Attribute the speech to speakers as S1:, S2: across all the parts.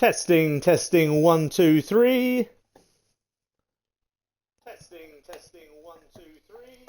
S1: Testing, testing, 1, 2, 3. Testing, testing, 1, 2, 3.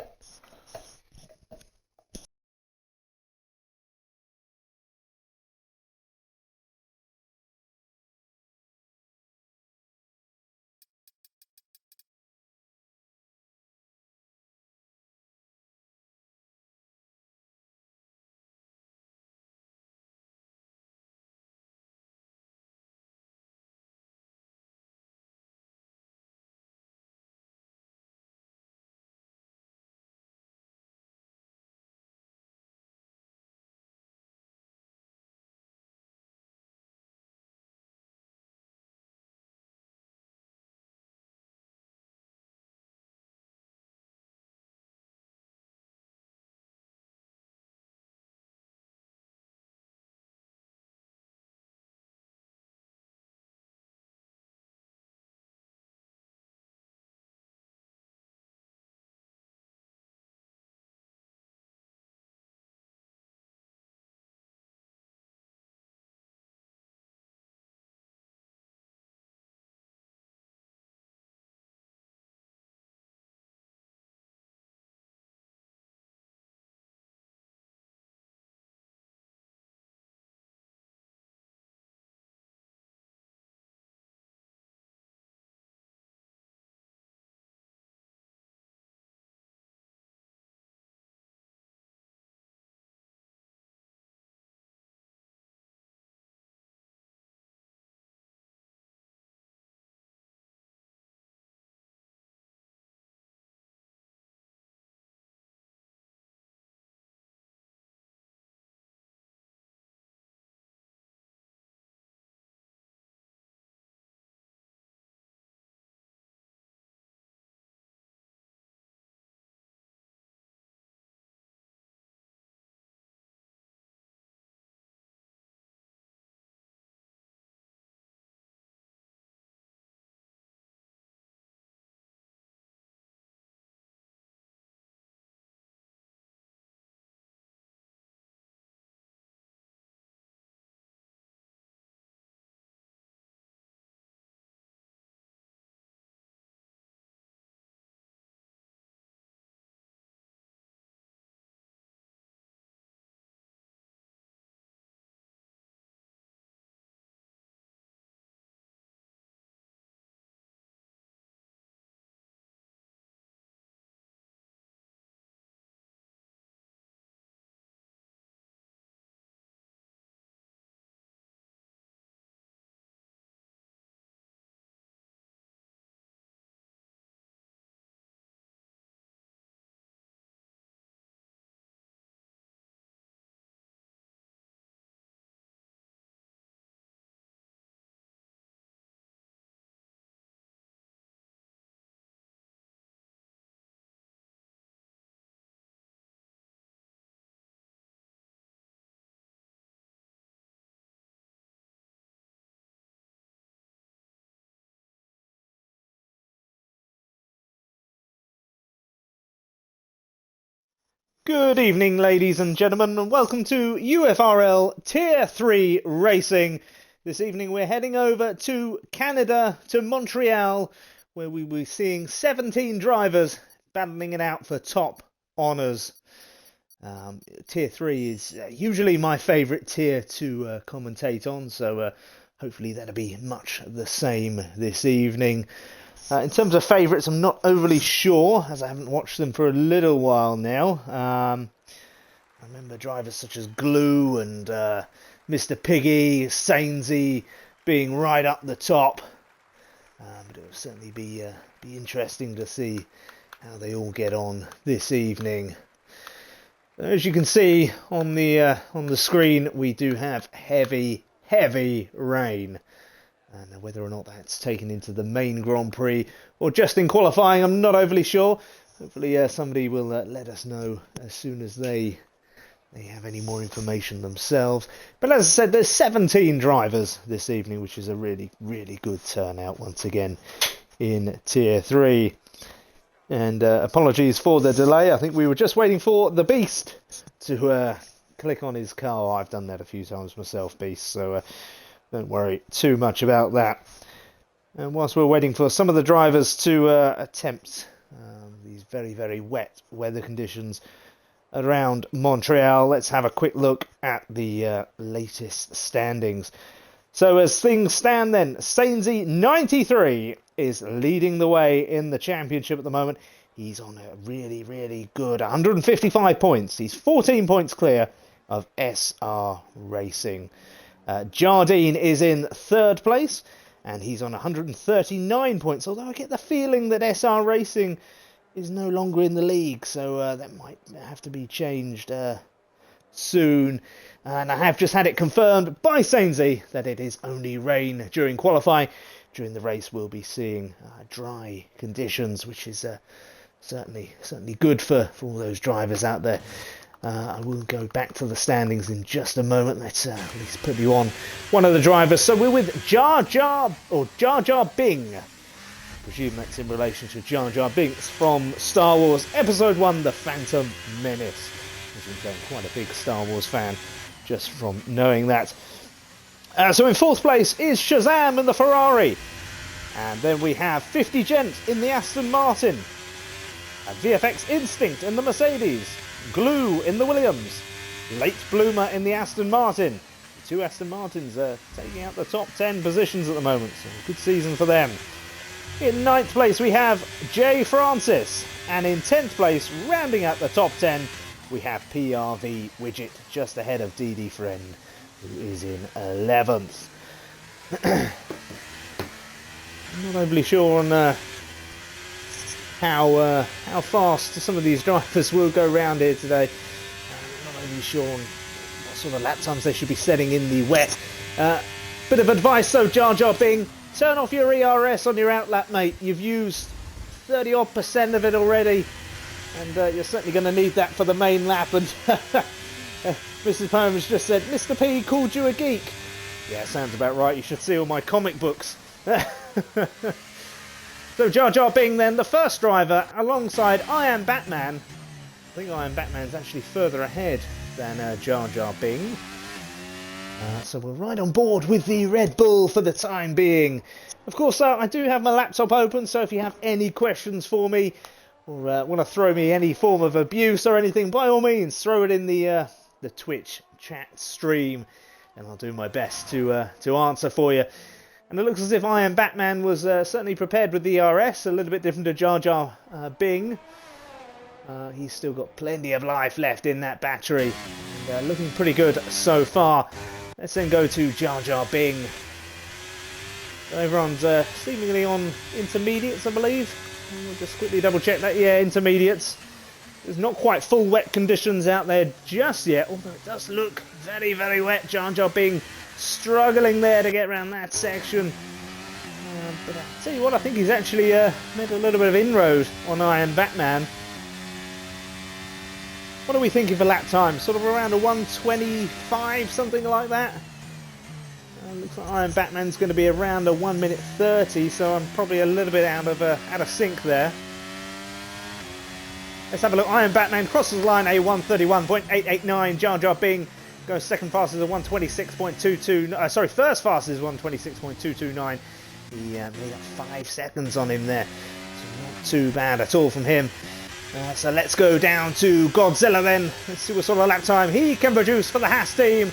S1: Good evening, ladies and gentlemen, and welcome to UFRL Tier 3 Racing. This evening we're heading over to Canada, to Montreal, where we will be seeing 17 drivers battling it out for top honours. Tier 3 is usually my favourite tier to commentate on, so hopefully that'll be much the same this evening. In terms of favourites, I'm not overly sure, as I haven't watched them for a little while now. I remember drivers such as Glue and Mr. Piggy, Sainsy being right up the top. But it will certainly be interesting to see how they all get on this evening. As you can see on the screen, we do have heavy rain. And whether or not that's taken into the main Grand Prix or just in qualifying, I'm not overly sure. Hopefully somebody will let us know as soon as they have any more information themselves. But as I said, there's 17 drivers this evening, which is a really good turnout once again in Tier 3. And apologies for the delay. I think we were just waiting for the Beast to click on his car. I've done that a few times myself, Beast. So Don't worry too much about that. And whilst we're waiting for some of the drivers to attempt these very, very wet weather conditions around Montreal, let's have a quick look at the latest standings. So as things stand then, Sainsy 93 is leading the way in the championship at the moment. He's on a really, really good 155 points. He's 14 points clear of SR Racing. Jardine is in third place, and he's on 139 points, although I get the feeling that SR Racing is no longer in the league, so that might have to be changed soon. And I have just had it confirmed by Sainsy that it is only rain during qualifying. During the race we'll be seeing dry conditions, which is certainly good for all those drivers out there. I will go back to the standings in just a moment. Let's at least put you on one of the drivers. So we're with Jar Jar Bing. I presume that's in relation to Jar Jar Binks from Star Wars Episode 1, The Phantom Menace. I'm quite a big Star Wars fan just from knowing that. So in fourth place is Shazam in the Ferrari. And then we have 50 Gent in the Aston Martin. VFX Instinct in the Mercedes. Glue in the Williams. Late Bloomer in the Aston Martin. The two Aston Martins are taking out the top 10 positions at the moment, so good season for them. In ninth place we have Jay Francis, and in 10th place, rounding out the top 10, we have PRV Widget just ahead of DD Friend, who is in 11th. I'm not overly sure on how fast some of these drivers will go round here today. I'm not overly sure on what sort of lap times they should be setting in the wet. Bit of advice though, Jar Jar Bing, turn off your ERS on your outlap, mate. You've used 30% of it already, and you're certainly going to need that for the main lap. And Mrs. Poems just said, Mr. P called you a geek. Yeah, sounds about right. You should see all my comic books. So Jar Jar Bing then, the first driver, alongside I Am Batman. I think I Am Batman's actually further ahead than Jar Jar Bing. So we're right on board with the Red Bull for the time being. Of course, I do have my laptop open, so if you have any questions for me, or want to throw me any form of abuse or anything, by all means, throw it in the Twitch chat stream, and I'll do my best to answer for you. And it looks as if I Am Batman was certainly prepared with the RS, a little bit different to Jar Jar Bing. He's still got plenty of life left in that battery, and looking pretty good so far. Let's then go to Jar Jar Bing. Everyone's seemingly on intermediates, I believe. We'll just quickly double check that. Yeah, intermediates. There's not quite full wet conditions out there just yet, although it does look very, very wet. Jar Jar Bing struggling there to get around that section. But I'll tell you what, I think he's actually made a little bit of inroad on I Am Batman. What are we thinking for lap time? Sort of around a 1:25, something like that. Looks like I Am Batman's going to be around a 1:30, so I'm probably a little bit out of sync there. Let's have a look. I Am Batman crosses the line, a 1:31.889. Jar Jar Bing goes second fastest at 1:26.22. Sorry, first fastest is 1:26.229. He made up 5 seconds on him there. So not too bad at all from him. So let's go down to Godzilla then. Let's see what sort of lap time he can produce for the Haas team.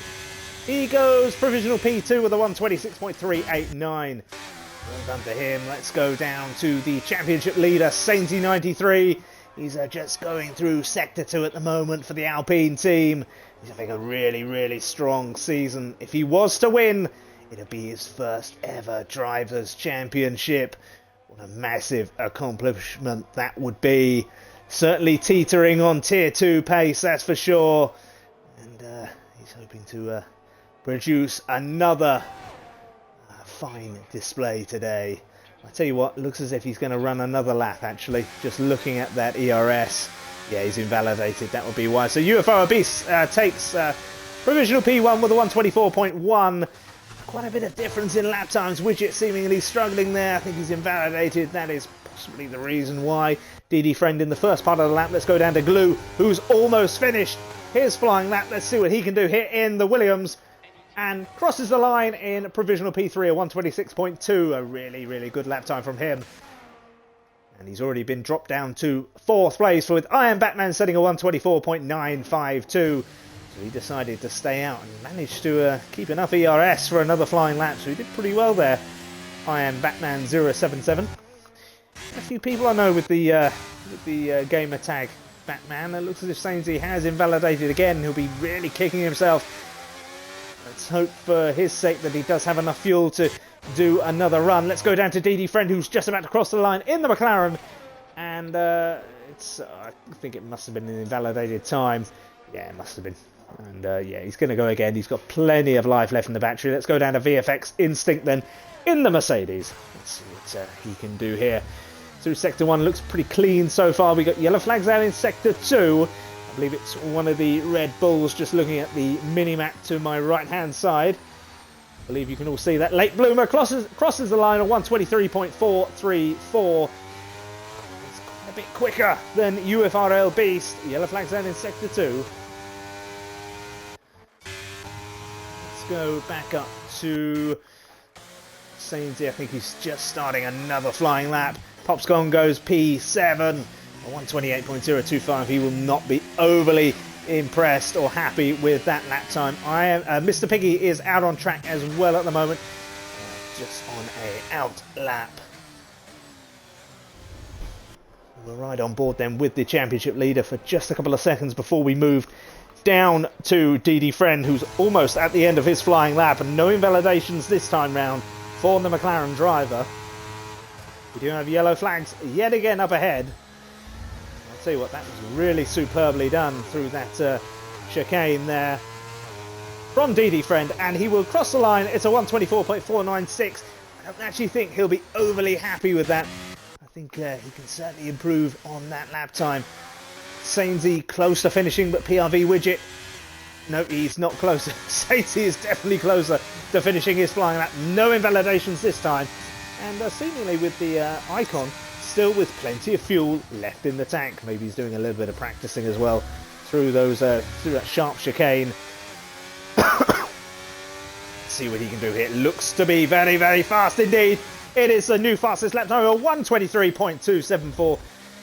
S1: He goes provisional P2 with a 1:26.389. Well done to him. Let's go down to the championship leader, Sainsy 93. He's just going through Sector 2 at the moment for the Alpine team. He's having a really, really strong season. If he was to win, it'd be his first ever Drivers' Championship. What a massive accomplishment that would be. Certainly teetering on Tier 2 pace, that's for sure. And he's hoping to produce another fine display today. I tell you what, looks as if he's going to run another lap, actually. Just looking at that ERS. Yeah, he's invalidated. That would be why. So UFRL Beast takes provisional P1 with a 1:24.1. Quite a bit of difference in lap times. Widget seemingly struggling there. I think he's invalidated. That is possibly the reason why. DD Friend in the first part of the lap. Let's go down to Glue, who's almost finished his flying lap. Let's see what he can do here in the Williams. and crosses the line in provisional P3, a 1:26.2. A really, really good lap time from him. And he's already been dropped down to 4th place, with Iron Batman setting a 1:24.952. So he decided to stay out and managed to keep enough ERS for another flying lap. So he did pretty well there. Iron Batman 077. A few people I know with the gamer tag Batman. It looks as if Sainsy has invalidated again. He'll be really kicking himself. Let's hope for his sake that he does have enough fuel to do another run. Let's go down to DD Friend, who's just about to cross the line in the McLaren. And I think it must have been an invalidated time. Yeah, it must have been. And yeah, he's going to go again. He's got plenty of life left in the battery. Let's go down to VFX Instinct then in the Mercedes. Let's see what he can do here. Through Sector 1 looks pretty clean so far. We got yellow flags out in Sector 2. I believe it's one of the Red Bulls, just looking at the mini-map to my right-hand side. I believe you can all see that. Late Bloomer crosses the line at 1:23.434. It's a bit quicker than UFRL Beast. Yellow flags out in Sector 2. Let's go back up to Sainsy. I think he's just starting another flying lap. Popscon goes P7, 1:28.025. He will not be overly impressed or happy with that lap time. Mr. Piggy is out on track as well at the moment, just on a out lap. We're right on board then with the championship leader for just a couple of seconds before we move down to DD Friend, who's almost at the end of his flying lap, and no invalidations this time round for the McLaren driver. We do have yellow flags yet again up ahead. I'll tell you what, that was really superbly done through that chicane there from DD Friend, and he will cross the line. It's a 1:24.496. I don't actually think he'll be overly happy with that. I think he can certainly improve on that lap time. Sainsy close to finishing, but PRV Widget, no, he's not closer. Sainsy is definitely closer to finishing his flying lap. No invalidations this time. And seemingly with the icon still with plenty of fuel left in the tank. Maybe he's doing a little bit of practicing as well through those through that sharp chicane. See what he can do here. Looks to be very, very fast indeed. It is the new fastest lap time, 1:23.274.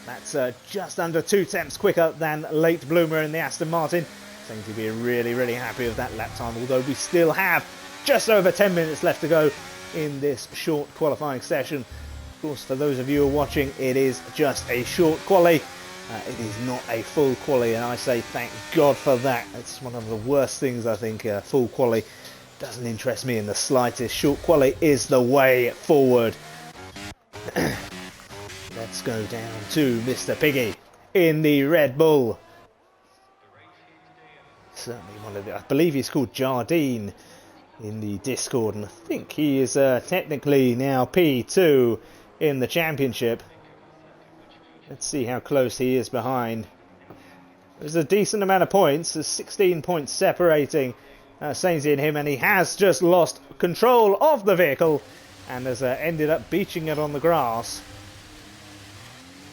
S1: That's just under 2 tenths quicker than Late Bloomer in the Aston Martin. Seems to be really, really happy with that lap time, although we still have just over 10 minutes left to go in this short qualifying session. Of course, for those of you who are watching, it is just a short quali. It is not a full quali, and I say thank God for that. It's one of the worst things, I think, full quali. Doesn't interest me in the slightest. Short quali is the way forward. Let's go down to Mr. Piggy in the Red Bull. Certainly one of the, I believe he's called Jardine in the Discord, and I think he is technically now P2 in the championship. Let's see how close he is behind. There's a decent amount of points. There's 16 points separating Sainsy and him, and he has just lost control of the vehicle and has ended up beaching it on the grass.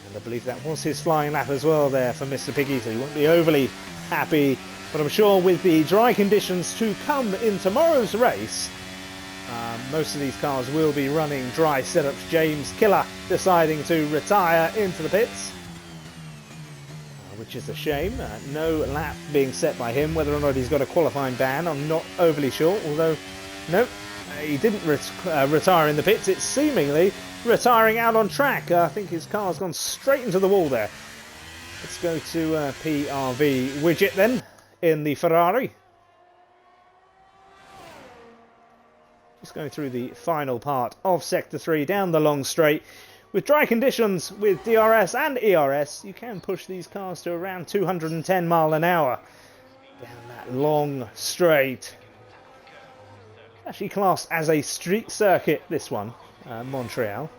S1: And I believe that was his flying lap as well there for Mr. Piggy, so he won't be overly happy. But I'm sure with the dry conditions to come in tomorrow's race, most of these cars will be running dry setups. James Killer deciding to retire into the pits, which is a shame. No lap being set by him. Whether or not he's got a qualifying ban, I'm not overly sure. Although, nope, he didn't retire in the pits. It's seemingly retiring out on track. I think his car's gone straight into the wall there. Let's go to PRV Widget then in the Ferrari. Just going through the final part of Sector 3 down the long straight. With dry conditions with DRS and ERS, you can push these cars to around 210 mile an hour down that long straight. Actually classed as a street circuit, this one, Montreal.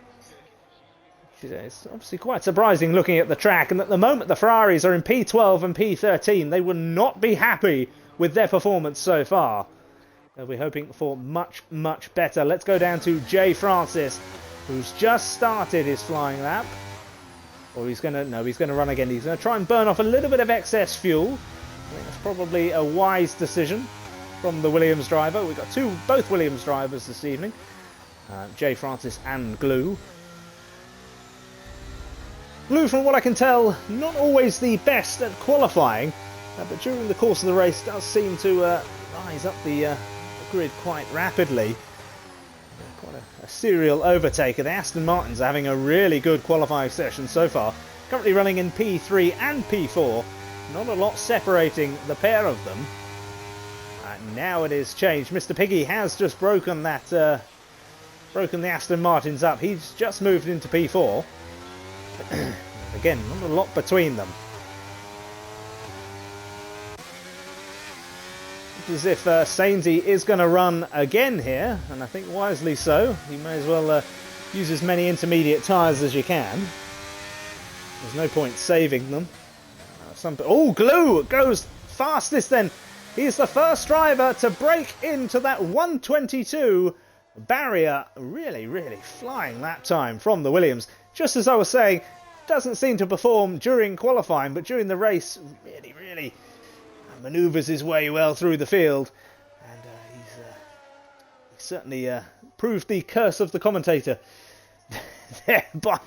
S1: It's obviously quite surprising looking at the track, and at the moment the Ferraris are in P12 and P13. They will not be happy with their performance so far. They'll be hoping for much, much better. Let's go down to Jay Francis, who's just started his flying lap. Or he's going to run again. He's going to try and burn off a little bit of excess fuel. I think that's probably a wise decision. from the Williams driver. We've got both Williams drivers this evening, Jay Francis and Glue. Glue, from what I can tell, not always the best at qualifying, but during the course of the race does seem to rise up the grid quite rapidly. Quite a serial overtaker. The Aston Martins are having a really good qualifying session so far. Currently running in P3 and P4. Not a lot separating the pair of them. Now it is changed. Mr. Piggy has just broken the Aston Martins up. He's just moved into P4. Again, not a lot between them. As if Sainsy is going to run again here, and I think wisely so. You may as well use as many intermediate tyres as you can. There's no point saving them. Oh, Glue goes fastest then. He's the first driver to break into that 1:22 barrier. Really, really flying lap time from the Williams. Just as I was saying, doesn't seem to perform during qualifying, but during the race, really, really manoeuvres his way well through the field, and he's certainly proved the curse of the commentator there by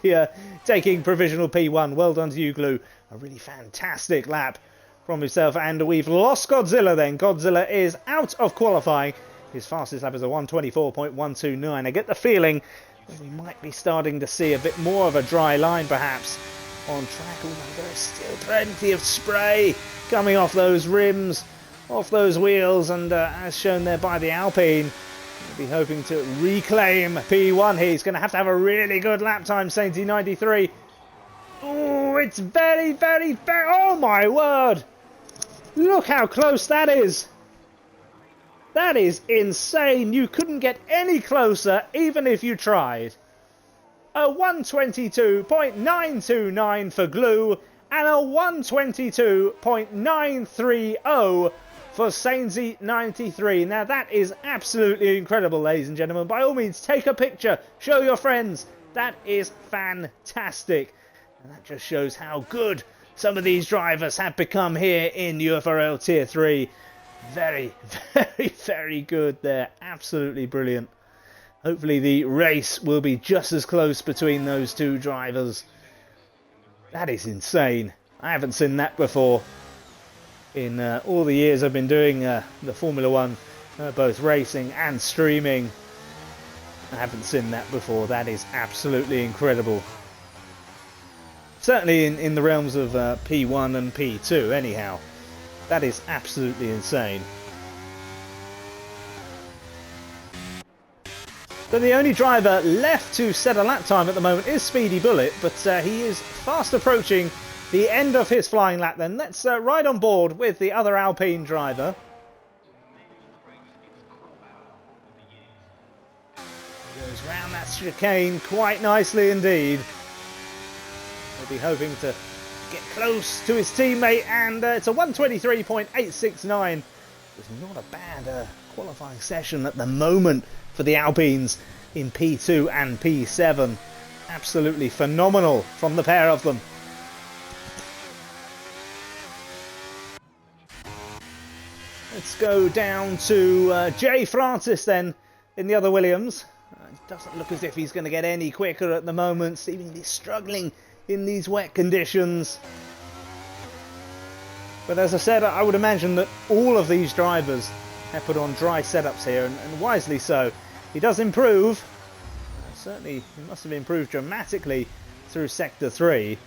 S1: taking provisional P1. Well done to you, Glue. A really fantastic lap from himself, and we've lost Godzilla then. Godzilla is out of qualifying. His fastest lap is a 1:24.129. I get the feeling that we might be starting to see a bit more of a dry line perhaps on track, although there's still plenty of spray coming off those rims, off those wheels, and as shown there by the Alpine, we'll be hoping to reclaim P1 here. He's going to have a really good lap time, Sainty 93. Oh, it's very, very, very... Oh, my word! Look how close that is. That is insane. You couldn't get any closer, even if you tried. A 1:22.929 for Glue, and a 1:22.930 for Sainsy 93. Now that is absolutely incredible, ladies and gentlemen. By all means, take a picture, show your friends. That is fantastic. And that just shows how good some of these drivers have become here in UFRL Tier 3. Very, very, very good there. Absolutely brilliant. Hopefully the race will be just as close between those two drivers. That is insane. I haven't seen that before in all the years I've been doing the Formula 1, both racing and streaming. I haven't seen that before. That is absolutely incredible. Certainly in the realms of P1 and P2 anyhow. That is absolutely insane. So the only driver left to set a lap time at the moment is Speedy Bullet, but he is fast approaching the end of his flying lap then. Let's ride on board with the other Alpine driver. He goes round that chicane quite nicely indeed. We'll be hoping to get close to his teammate, and it's a 1:23.869. It's not a bad qualifying session at the moment for the Alpines in P2 and P7. Absolutely phenomenal from the pair of them. Let's go down to Jay Francis then in the other Williams. It doesn't look as if he's going to get any quicker at the moment, seemingly struggling in these wet conditions. But as I said, I would imagine that all of these drivers have put on dry setups here, and wisely so. He does improve. Certainly, he must have improved dramatically through Sector 3.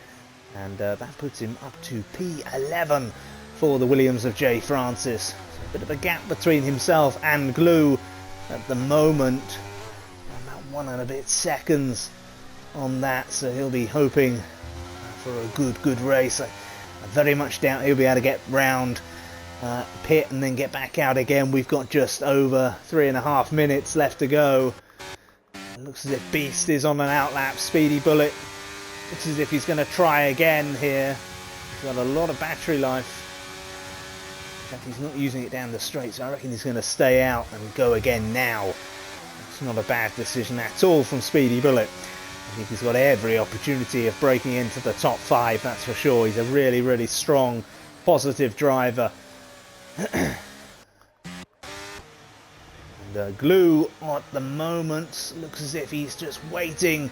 S1: And that puts him up to P11 for the Williams of Jay Francis. So a bit of a gap between himself and Glue at the moment. About 1 and a bit seconds on that, so he'll be hoping for a good race. I very much doubt he'll be able to get round pit and then get back out again. We've got just over 3.5 minutes left to go. It looks as if Beast is on an outlap. Speedy Bullet looks as if he's going to try again here. He's got a lot of battery life. In fact, he's not using it down the straight, so I reckon he's going to stay out and go again now. It's not a bad decision at all from Speedy Bullet. I think he's got every opportunity of breaking into the top 5, that's for sure. He's a really, really strong, positive driver. And Glue at the moment looks as if he's just waiting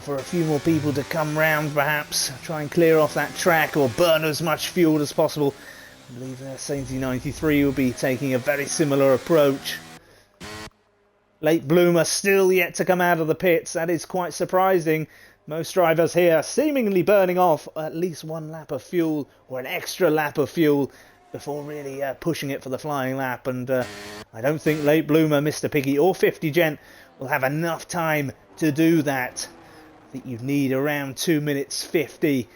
S1: for a few more people to come round, perhaps try and clear off that track or burn as much fuel as possible. I believe Sainzy 93 will be taking a very similar approach. Late Bloomer still yet to come out of the pits. That is quite surprising. Most drivers here seemingly burning off at least one lap of fuel or an extra lap of fuel before really pushing it for the flying lap. And I don't think Late Bloomer, Mr. Piggy or 50 Gent will have enough time to do that. I think you'd need around 2 minutes 50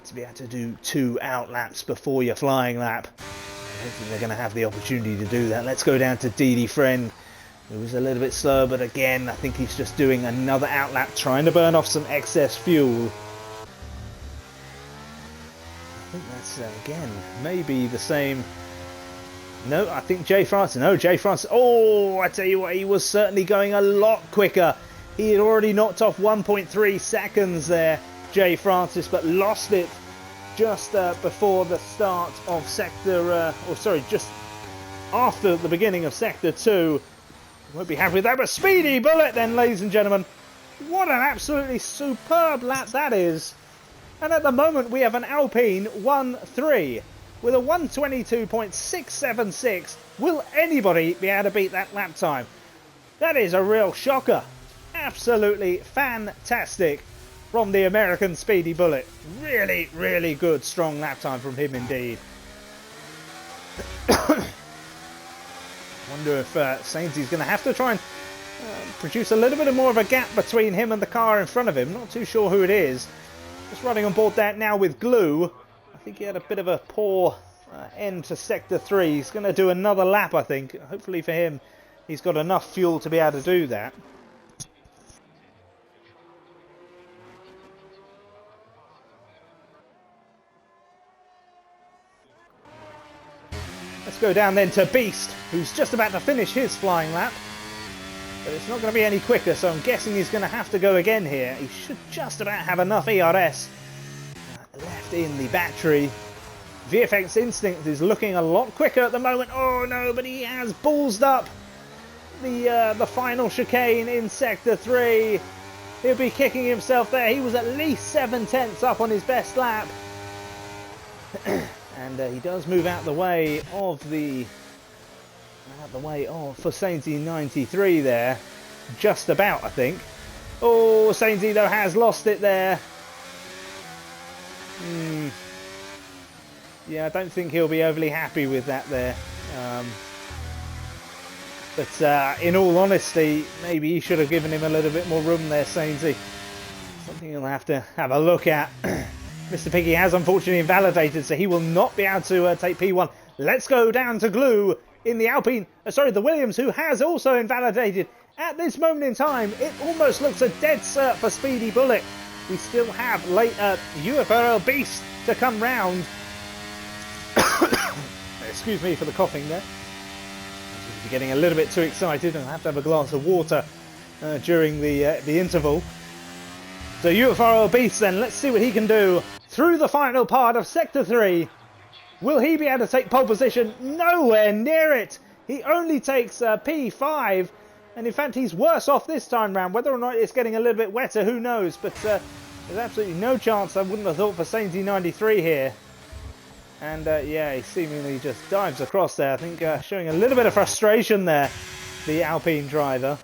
S1: to be able to do 2 out laps before your flying lap. I don't think they're going to have the opportunity to do that. Let's go down to DD Friend, who was a little bit slow, but again, I think he's just doing another out lap, trying to burn off some excess fuel. I think that's, again, maybe the same. No, I think Jay Francis. No, Jay Francis. Oh, I tell you what, he was certainly going a lot quicker. He had already knocked off 1.3 seconds there, Jay Francis, but lost it just before the start of just after the beginning of Sector 2. Won't be happy with that, but Speedy Bullet then, ladies and gentlemen. What an absolutely superb lap that is. And at the moment we have an Alpine 1-3 with a 122.676. Will anybody be able to beat that lap time? That is a real shocker. Absolutely fantastic from the American Speedy Bullet. Really, really good, strong lap time from him indeed. Wonder if Sainzy's going to have to try and produce a little bit more of a gap between him and the car in front of him. Not too sure who it is. Just running on board that now with Glue. I think he had a bit of a poor end to Sector 3. He's going to do another lap, I think. Hopefully for him, he's got enough fuel to be able to do that. Let's go down then to Beast, who's just about to finish his flying lap. But it's not going to be any quicker, so I'm guessing he's going to have to go again here. He should just about have enough ERS left in the battery. VFX Instinct is looking a lot quicker at the moment. Oh no, but he has ballsed up the final chicane in Sector 3. He'll be kicking himself there. He was at least 7/10 up on his best lap. And he does move out the way of for Sainzy 93 there, just about, I think. Oh, Sainzy though has lost it there. Yeah, I don't think he'll be overly happy with that there. But in all honesty, maybe he should have given him a little bit more room there, Sainzy. Something he'll have to have a look at. Mr. Piggy has unfortunately invalidated, so he will not be able to take P1. Let's go down to Glue in the Alpine, the Williams, who has also invalidated. At this moment in time, it almost looks a dead cert for Speedy Bullet. We still have later UFRL Beast to come round. Excuse me for the coughing there. I'm getting a little bit too excited and I have to have a glass of water during the interval. So UFRL Beast then, let's see what he can do through the final part of Sector 3. Will he be able to take pole position? Nowhere near it. He only takes P5, and in fact he's worse off this time round. Whether or not it's getting a little bit wetter, who knows? But there's absolutely no chance, I wouldn't have thought, for Sainzy 93 here. And yeah, he seemingly just dives across there. I think showing a little bit of frustration there, the Alpine driver.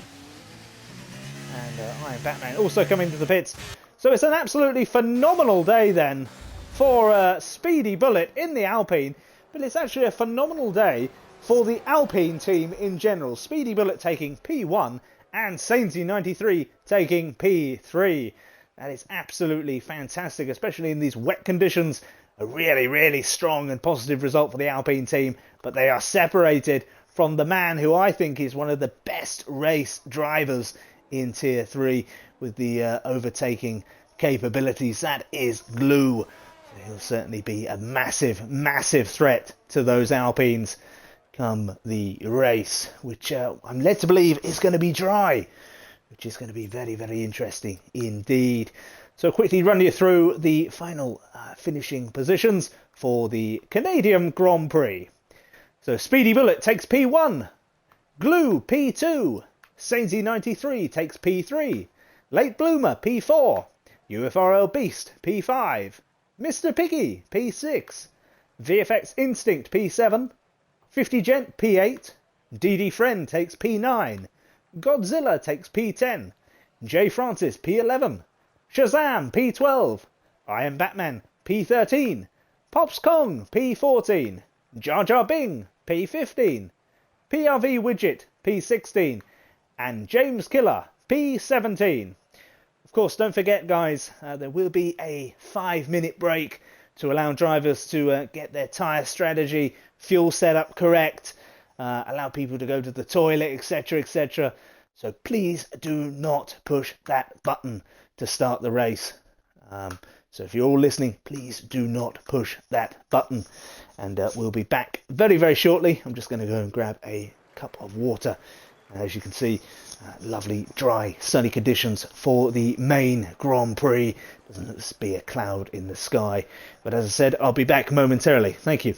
S1: And Iron Batman also coming to the pits. So it's an absolutely phenomenal day then for Speedy Bullet in the Alpine. But it's actually a phenomenal day for the Alpine team in general. Speedy Bullet taking P1 and Sainzy 93 taking P3. That is absolutely fantastic, especially in these wet conditions. A really, really strong and positive result for the Alpine team. But they are separated from the man who I think is one of the best race drivers in Tier 3 with the overtaking capabilities. That is Glue. He'll certainly be a massive, massive threat to those Alpines come the race, which I'm led to believe is going to be dry, which is going to be very, very interesting indeed. So quickly run you through the final finishing positions for the Canadian Grand Prix. So Speedy Bullet takes P1. Glue P2. Sainsy 93 takes P3. Late Bloomer P4. UFRL Beast P5. Mr. Piggy P6. VFX Instinct P7. 50 Gent P8. DD Friend takes P9. Godzilla takes P10. J Francis P11. Shazam P12. I Am Batman P13. Pops Kong P14. Jar Jar Bing P15. PRV Widget P16. And James Killer P17. Of course, don't forget, guys, there will be a 5-minute break to allow drivers to get their tyre strategy, fuel setup correct, allow people to go to the toilet, etc, etc. So please do not push that button to start the race. So if you're all listening, please do not push that button. And we'll be back very, very shortly. I'm just going to go and grab a cup of water. As you can see, lovely, dry, sunny conditions for the main Grand Prix. Doesn't be a cloud in the sky. But as I said, I'll be back momentarily. Thank you.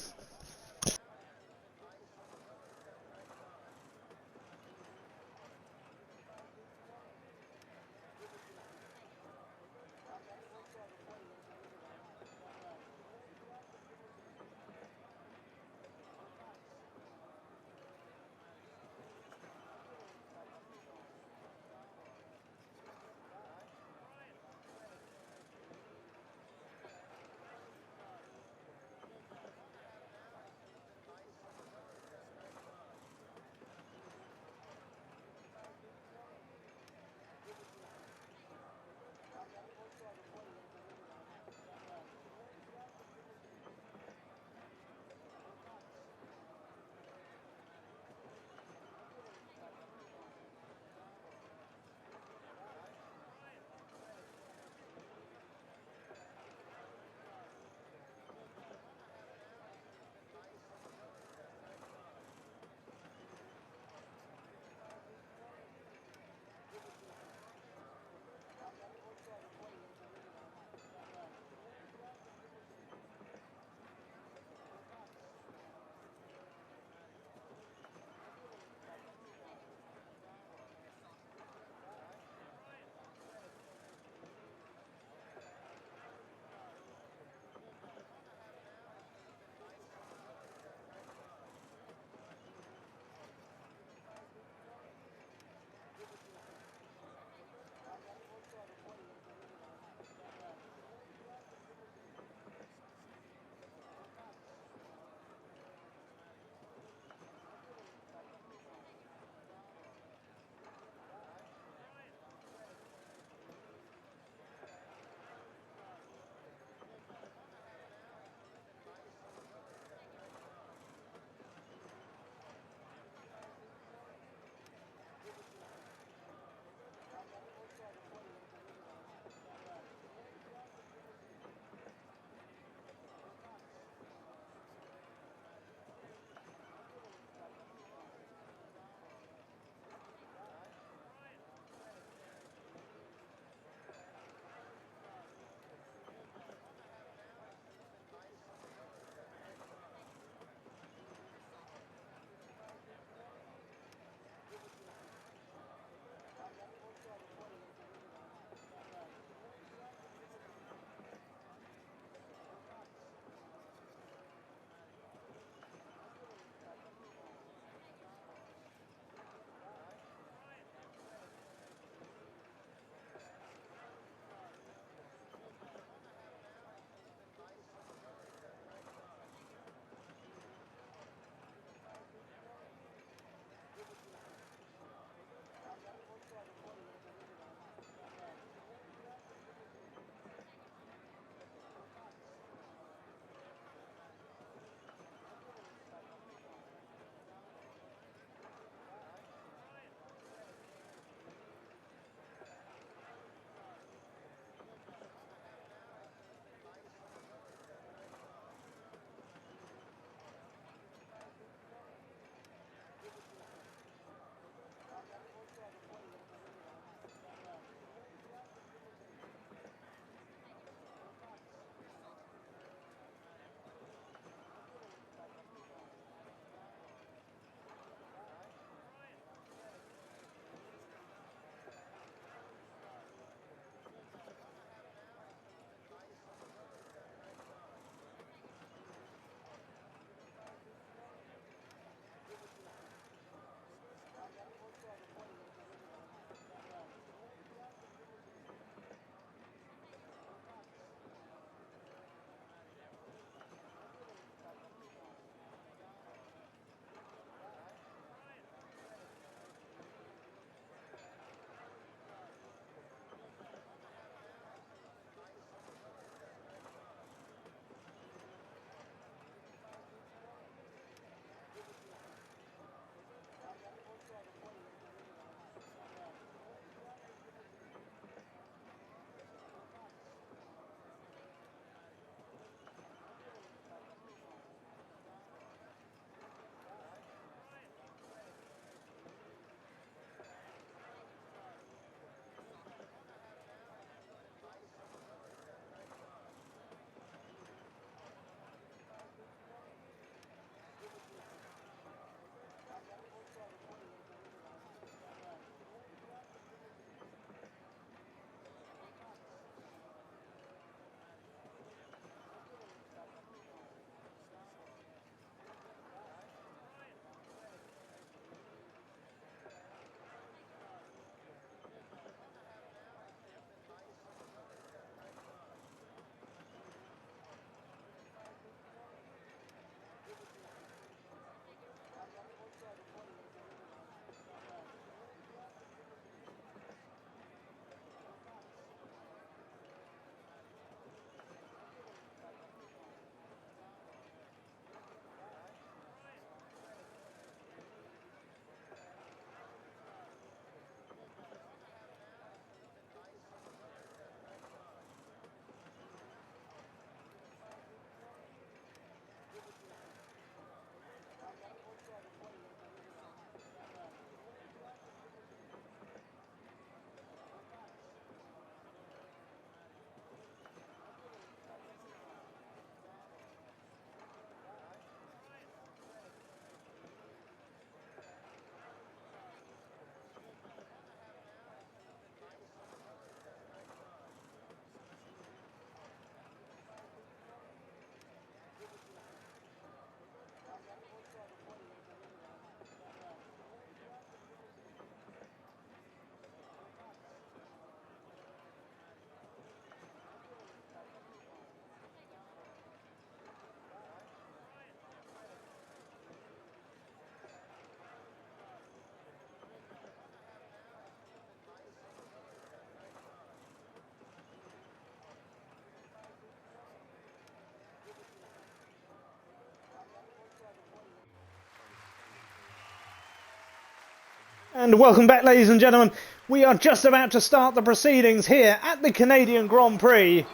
S1: And welcome back, ladies and gentlemen. We are just about to start the proceedings here at the Canadian Grand Prix.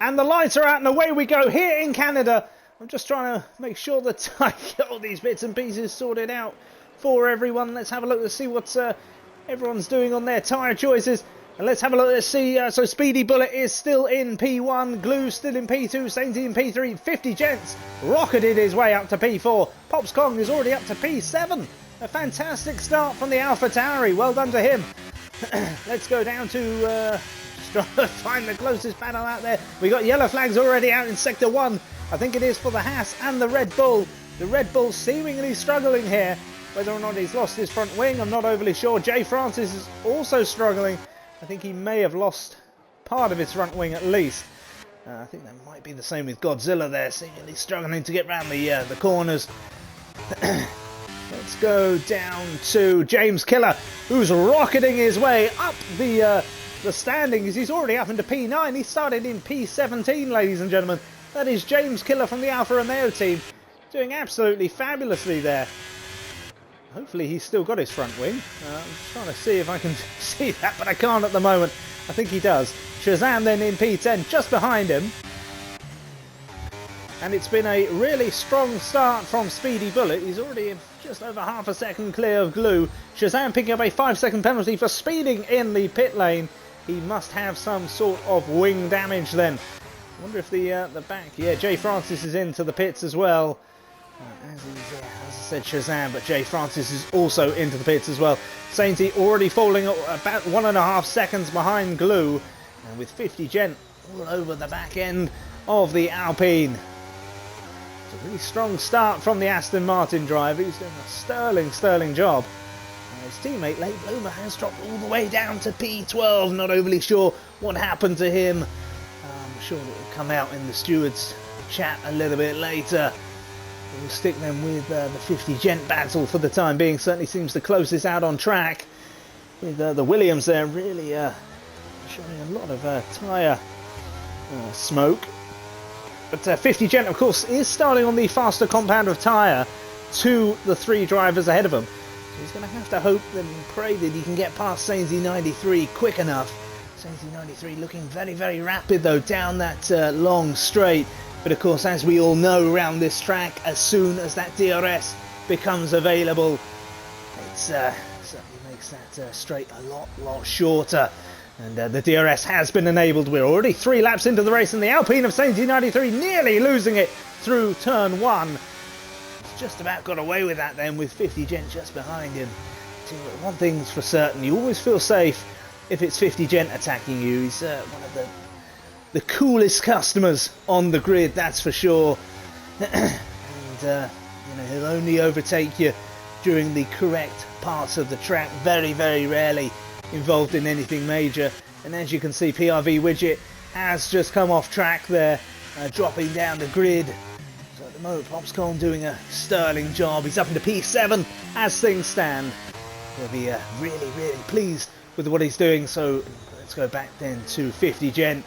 S1: And the lights are out and away we go here in Canada. I'm just trying to make sure that I get all these bits and pieces sorted out for everyone. Let's have a look to see what everyone's doing on their tyre choices. And let's have a look to see, so Speedy Bullet is still in P1, Glue still in P2, Sainty in P3, 50 Gents rocketed his way up to P4, Pops Kong is already up to P7. A fantastic start from the Alpha Tauri, well done to him. Let's go down to, just trying to find the closest battle out there. We got yellow flags already out in Sector 1, I think it is for the Haas and the Red Bull. The Red Bull seemingly struggling here, whether or not he's lost his front wing, I'm not overly sure. Jay Francis is also struggling. I think he may have lost part of his front wing at least. I think that might be the same with Godzilla there, seemingly struggling to get round the corners. Let's go down to James Killer, who's rocketing his way up the standings. He's already up into P9. He started in P17, ladies and gentlemen. That is James Killer from the Alfa Romeo team, doing absolutely fabulously there. Hopefully he's still got his front wing. I'm trying to see if I can see that, but I can't at the moment. I think he does. Shazam then in P10, just behind him. And it's been a really strong start from Speedy Bullet. He's already just over half a second clear of Glue. Shazam picking up a 5-second penalty for speeding in the pit lane. He must have some sort of wing damage then. I wonder if the back... Yeah, Jay Francis is into the pits as well. As I said, Shazam, but Jay Francis is also into the pits as well. Sainty already falling about 1.5 seconds behind Glue, and with 50 Gent all over the back end of the Alpine. It's a really strong start from the Aston Martin driver. He's doing a sterling job. His teammate Late Bloomer has dropped all the way down to P12. Not overly sure what happened to him. I'm sure it will come out in the stewards' chat a little bit later. We'll stick them with the 50 Gent battle for the time being. Certainly seems the closest out on track. With the Williams there really showing a lot of tyre smoke. But 50 Gent, of course, is starting on the faster compound of tyre to the 3 drivers ahead of him. So he's going to have to hope and pray that he can get past Sainsy 93 quick enough. Sainsy 93 looking very, very rapid though down that long straight. But of course, as we all know around this track, as soon as that DRS becomes available, it certainly makes that straight a lot shorter. And the DRS has been enabled. We're already 3 laps into the race, and the Alpine of Sainty 93 nearly losing it through turn 1. He's just about got away with that then, with 50 Gent just behind him. One thing's for certain, you always feel safe if it's 50 Gent attacking you. He's one of the coolest customers on the grid, that's for sure. And you know, he'll only overtake you during the correct parts of the track, very, very rarely involved in anything major. And as you can see, PRV Widget has just come off track there, dropping down the grid. So at the moment, Popscorn doing a sterling job. He's up into P7 as things stand. He'll be really, really pleased with what he's doing. So let's go back then to 50 Gent.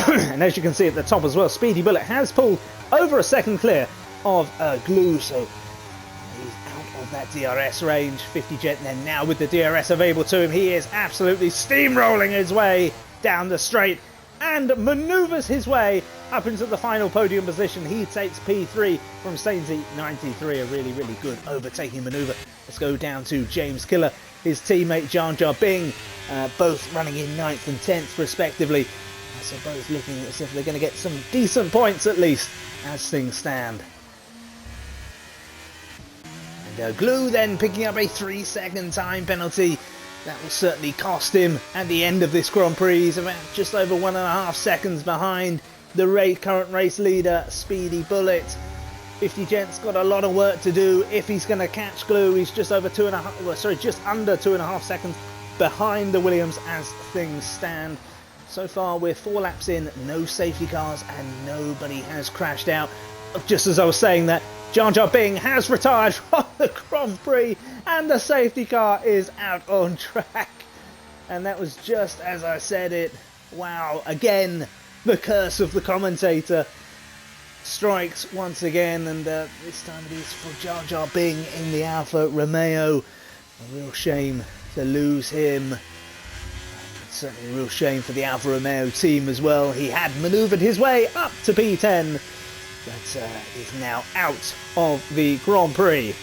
S1: And as you can see at the top as well, Speedy Bullet has pulled over a second clear of Glue, so he's out of that DRS range. 50 Gent then now with the DRS available to him, he is absolutely steamrolling his way down the straight and manoeuvres his way up into the final podium position. He takes P3 from Sainsy 93, a really, really good overtaking manoeuvre. Let's go down to James Killer, his teammate Jar Jar Bing, both running in 9th and 10th respectively. So both looking as if they're going to get some decent points at least as things stand. And Glue then picking up a 3-second time penalty. That will certainly cost him at the end of this Grand Prix. He's about just over 1.5 seconds behind the current race leader, Speedy Bullet. 50 Gent's got a lot of work to do if he's going to catch Glue. He's just over just under 2.5 seconds behind the Williams as things stand. So far, we're 4 laps in, no safety cars, and nobody has crashed out. Just as I was saying that, Jar Jar Bing has retired from the Grand Prix, and the safety car is out on track. And that was just as I said it. Wow, again, the curse of the commentator. strikes once again, and this time it is for Jar Jar Bing in the Alfa Romeo. A real shame to lose him. Certainly a real shame for the Alfa Romeo team as well. He had manoeuvred his way up to P10, but is now out of the Grand Prix.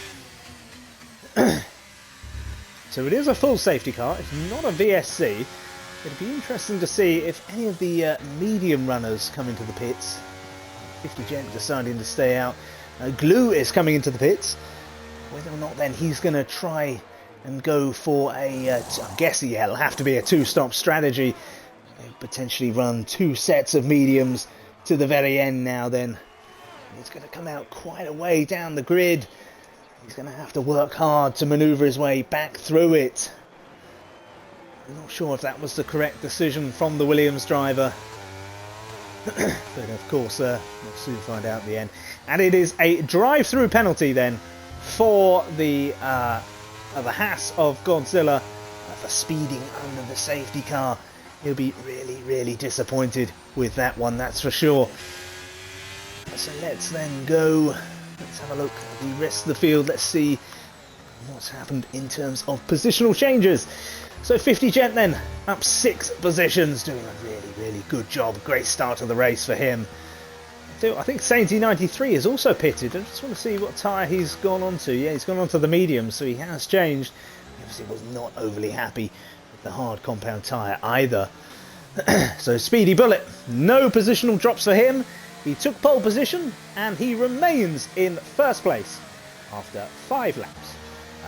S1: So it is a full safety car, it's not a VSC. It'd be interesting to see if any of the medium runners come into the pits. 50 Gent deciding to stay out. Glue is coming into the pits. Whether or not then he's going to try and go for a, I'm guessing it'll have to be a two-stop strategy. They potentially run 2 sets of mediums to the very end now then. He's going to come out quite a way down the grid. He's going to have to work hard to manoeuvre his way back through it. I'm not sure if that was the correct decision from the Williams driver. But of course, we'll soon find out at the end. And it is a drive-through penalty then for the Haas of Godzilla for speeding under the safety car. He'll be really, really disappointed with that one, that's for sure. So let's then go. Let's have a look at the rest of the field. Let's see what's happened in terms of positional changes. So 50 Gent then up 6 positions, doing a really, really good job. Great start to the race for him. So I think Sainty 93 is also pitted. I just want to see what tyre he's gone on to. Yeah, he's gone on to the medium, so he has changed. He obviously was not overly happy with the hard compound tyre either. So Speedy Bullet, no positional drops for him. He took pole position and he remains in first place after 5 laps.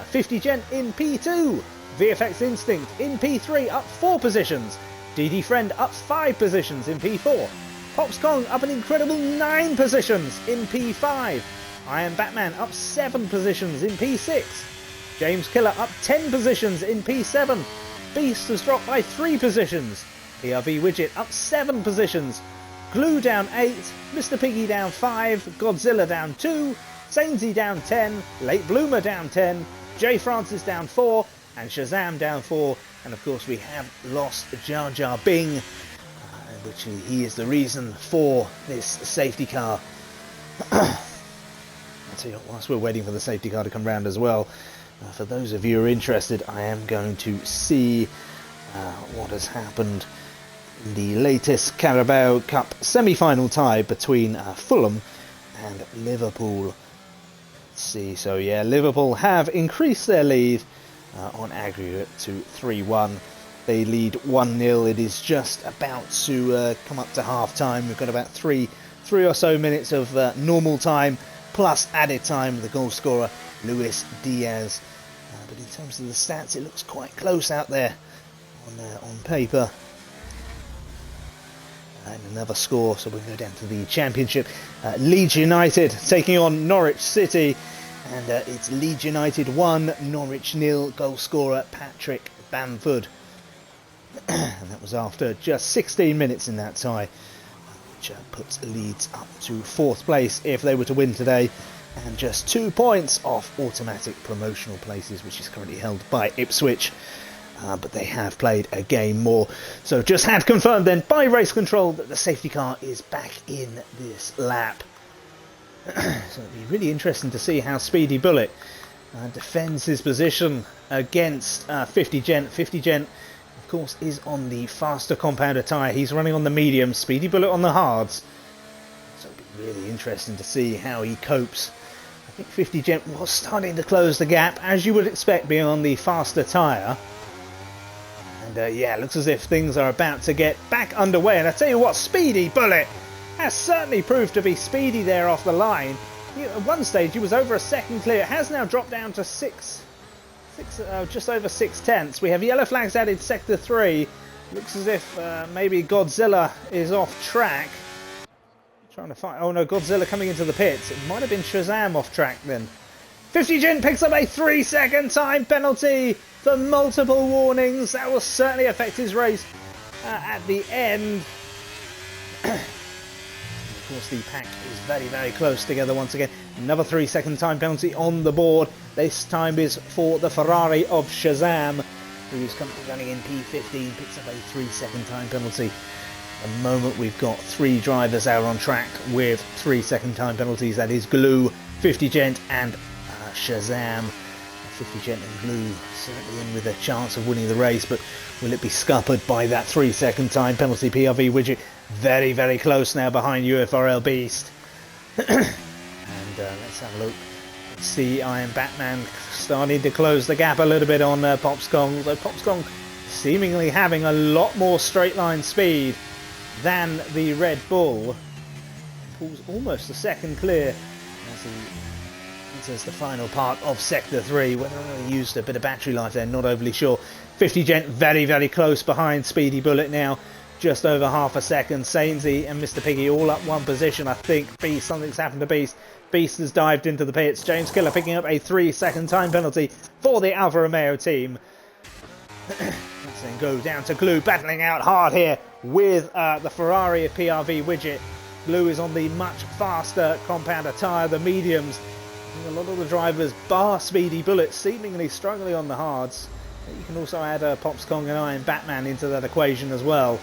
S1: 50 Gent in P2. VFX Instinct in P3 up 4 positions. DD Friend up 5 positions in P4. Pops Kong up an incredible 9 positions in P5. I Am Batman up 7 positions in P6. James Killer up 10 positions in P7. Beast has dropped by 3 positions. PRV Widget up 7 positions. Glue down 8, Mr. Piggy down 5, Godzilla down 2, Sainsy down 10, Late Bloomer down 10, J Francis down 4, and Shazam down 4. And of course we have lost Jar Jar Bing, which he is the reason for this safety car. I'll tell you what, whilst we're waiting for the safety car to come round as well, for those of you who are interested, I am going to see what has happened in the latest Carabao Cup semi-final tie between Fulham and Liverpool. Let's see, so yeah, Liverpool have increased their lead on aggregate to 3-1. They lead 1-0. It is just about to come up to half-time. We've got about three or so minutes of normal time plus added time. The goal scorer, Luis Diaz. But in terms of the stats, it looks quite close out there on paper. And another score, so we'll go down to the Championship. Leeds United taking on Norwich City, and it's Leeds United 1, Norwich 0, goal scorer Patrick Bamford. And that was after just 16 minutes in that tie, which puts Leeds up to 4th place if they were to win today, and just 2 points off automatic promotional places, which is currently held by Ipswich. But they have played a game more. So just had confirmed then by race control that the safety car is back in this lap. So it'll be really interesting to see how Speedy Bullet defends his position against 50 Gent. 50 Gent, of course, is on the faster compounder tyre. He's running on the medium, Speedy Bullet on the hards. So it'll be really interesting to see how he copes. I think 50 Gent was starting to close the gap, as you would expect being on the faster tyre. And yeah, looks as if things are about to get back underway. And I tell you what, Speedy Bullet has certainly proved to be speedy there off the line. At one stage, he was over a second clear. It has now dropped down to just over 6/10. We have yellow flags added sector 3. Looks as if maybe Godzilla is off track. Trying to find... Oh no, Godzilla coming into the pits. It might have been Shazam off track then. 50 Gent picks up a 3-second time penalty for multiple warnings. That will certainly affect his race at the end. Of course, the pack is very, very close together once again. Another 3-second time penalty on the board. This time is for the Ferrari of Shazam, who's currently running in P15, picks up a 3-second time penalty. At the moment we've got 3 drivers out on track with 3 second time penalties. That is Glue, 50 Gent and Shazam. 50 Gent and Glue certainly in with a chance of winning the race, but will it be scuppered by that 3 second time penalty? PRV Widget very, very close now behind UFRL Beast. And let's have a look. Let's see Iron Batman starting to close the gap a little bit on Popskong, although Popskong seemingly having a lot more straight line speed than the Red Bull. Pulls almost a second clear as he enters the final part of Sector 3. Whether or not he used a bit of battery life there, not overly sure. 50 Gent very, very close behind Speedy Bullet now. Just over half a second. Sainsy and Mr. Piggy all up one position, I think. Beast, something's happened to Beast. Beast has dived into the pits. James Killer picking up a 3 second time penalty for the Alfa Romeo team. Let's then go down to Glue, battling out hard here with the Ferrari of PRV Widget. Glue is on the much faster compounder tyre, the mediums. A lot of the drivers, bar Speedy Bullet, seemingly struggling on the hards. You can also add Popskong and Iron Batman into that equation as well.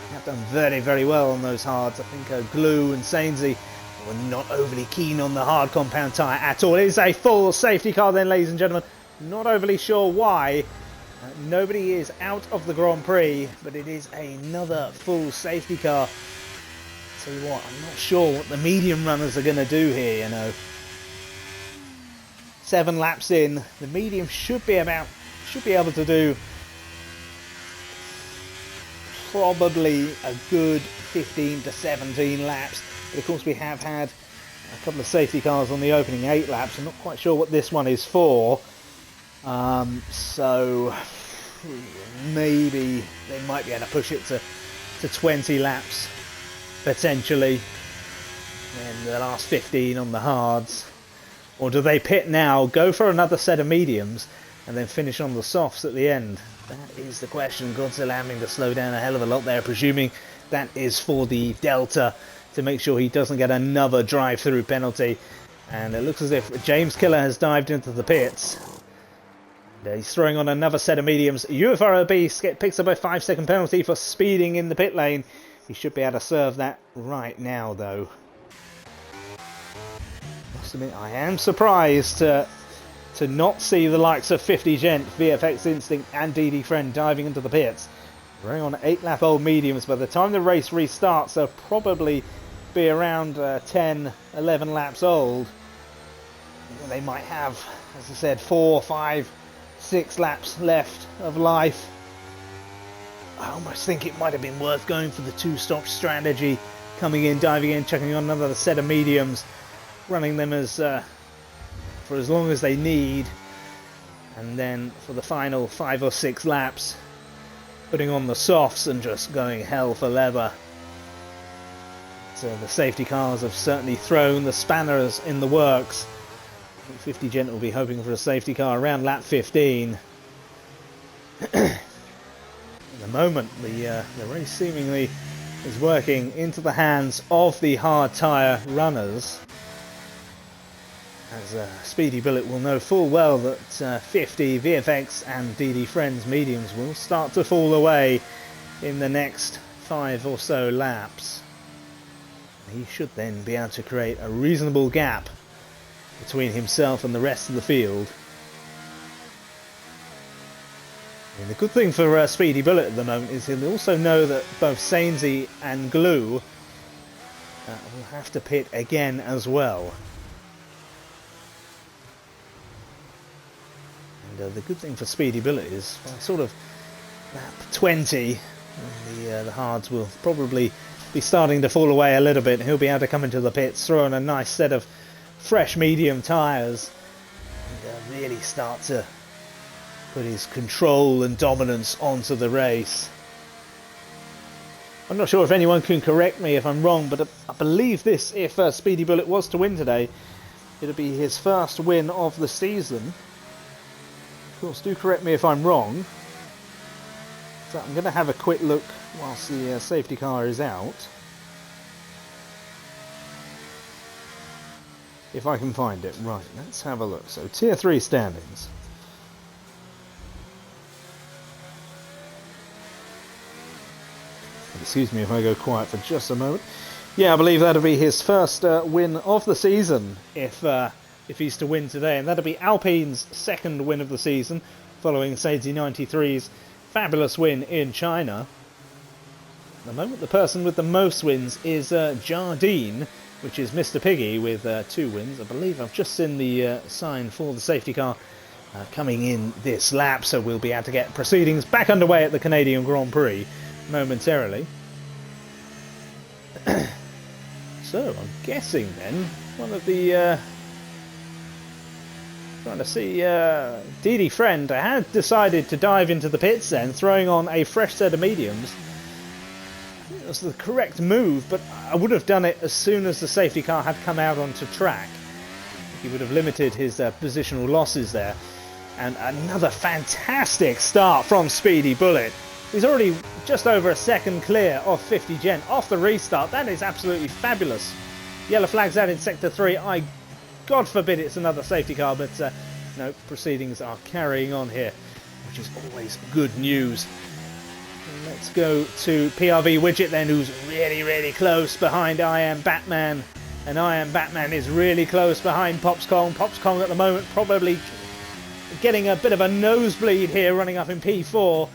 S1: They have done very, very well on those hards. I think Glue and Sainsy were not overly keen on the hard compound tyre at all. It is a full safety car then, ladies and gentlemen. Not overly sure why. Nobody is out of the Grand Prix, but it is another full safety car. Tell you what, I'm not sure what the medium runners are going to do here, you know. 7 laps in, the medium should be able to do probably a good 15 to 17 laps. But of course we have had a couple of safety cars on the opening 8 laps. I'm not quite sure what this one is for. So maybe they might be able to push it to 20 laps potentially, and the last 15 on the hards. Or do they pit now, go for another set of mediums, and then finish on the softs at the end? That is the question. Godzilla having to slow down a hell of a lot there, presuming that is for the Delta, to make sure he doesn't get another drive-through penalty. And it looks as if James Killer has dived into the pits. And he's throwing on another set of mediums. UFRL Beast picks up a 5 second penalty for speeding in the pit lane. He should be able to serve that right now, though. Must admit, I am surprised to not see the likes of 50 Gent, VFX Instinct and DD Friend diving into the pits. Running on 8 lap old mediums. By the time the race restarts, they'll probably be around 10, 11 laps old. They might have, as I said, 4, 5, 6 laps left of life. I almost think it might have been worth going for the 2-stop strategy, coming in, diving in, checking on another set of mediums, running them as for as long as they need, and then for the final 5 or 6 laps, putting on the softs and just going hell for leather. So the safety cars have certainly thrown the spanners in the works. 50 Gent will be hoping for a safety car around lap 15. At the moment, the race seemingly is working into the hands of the hard tyre runners, as Speedy Bullet will know full well that 50, VFX and DD Friends mediums will start to fall away in the next 5 or so laps. He should then be able to create a reasonable gap between himself and the rest of the field. And the good thing for Speedy Bullet at the moment is he'll also know that both Sainsy and Glue will have to pit again as well. And the good thing for Speedy Bullet is by sort of lap 20, the hards will probably be starting to fall away a little bit. He'll be able to come into the pits, throw on a nice set of fresh medium tyres, and really start to put his control and dominance onto the race. I'm not sure if anyone can correct me if I'm wrong, but I believe this, if Speedy Bullet was to win today, it'll be his first win of the season. Of course, do correct me if I'm wrong. So I'm going to have a quick look whilst the safety car is out, if I can find it. Right, let's have a look. So Tier 3 standings. Excuse me if I go quiet for just a moment. Yeah, I believe that'll be his first win of the season if he's to win today, and that'll be Alpine's second win of the season, following Sainsy 93's fabulous win in China. At the moment, the person with the most wins is Jardine, which is Mr. Piggy with 2 wins. I believe I've just seen the sign for the safety car coming in this lap, so we'll be able to get proceedings back underway at the Canadian Grand Prix momentarily. So I'm guessing then one of the trying to see Didi Friend had decided to dive into the pits then, throwing on a fresh set of mediums. I think it was the correct move, but I would have done it as soon as the safety car had come out onto track. He would have limited his positional losses there. And another fantastic start from Speedy Bullet. He's already just over a second clear of 50 Gen off the restart. That is absolutely fabulous. Yellow flag's out in Sector 3. God forbid it's another safety car, but no, proceedings are carrying on here, which is always good news. Let's go to PRV Widget then, who's really, really close behind I Am Batman. And I Am Batman is really close behind Pops Kong. Pops Kong at the moment probably getting a bit of a nosebleed here, running up in P4.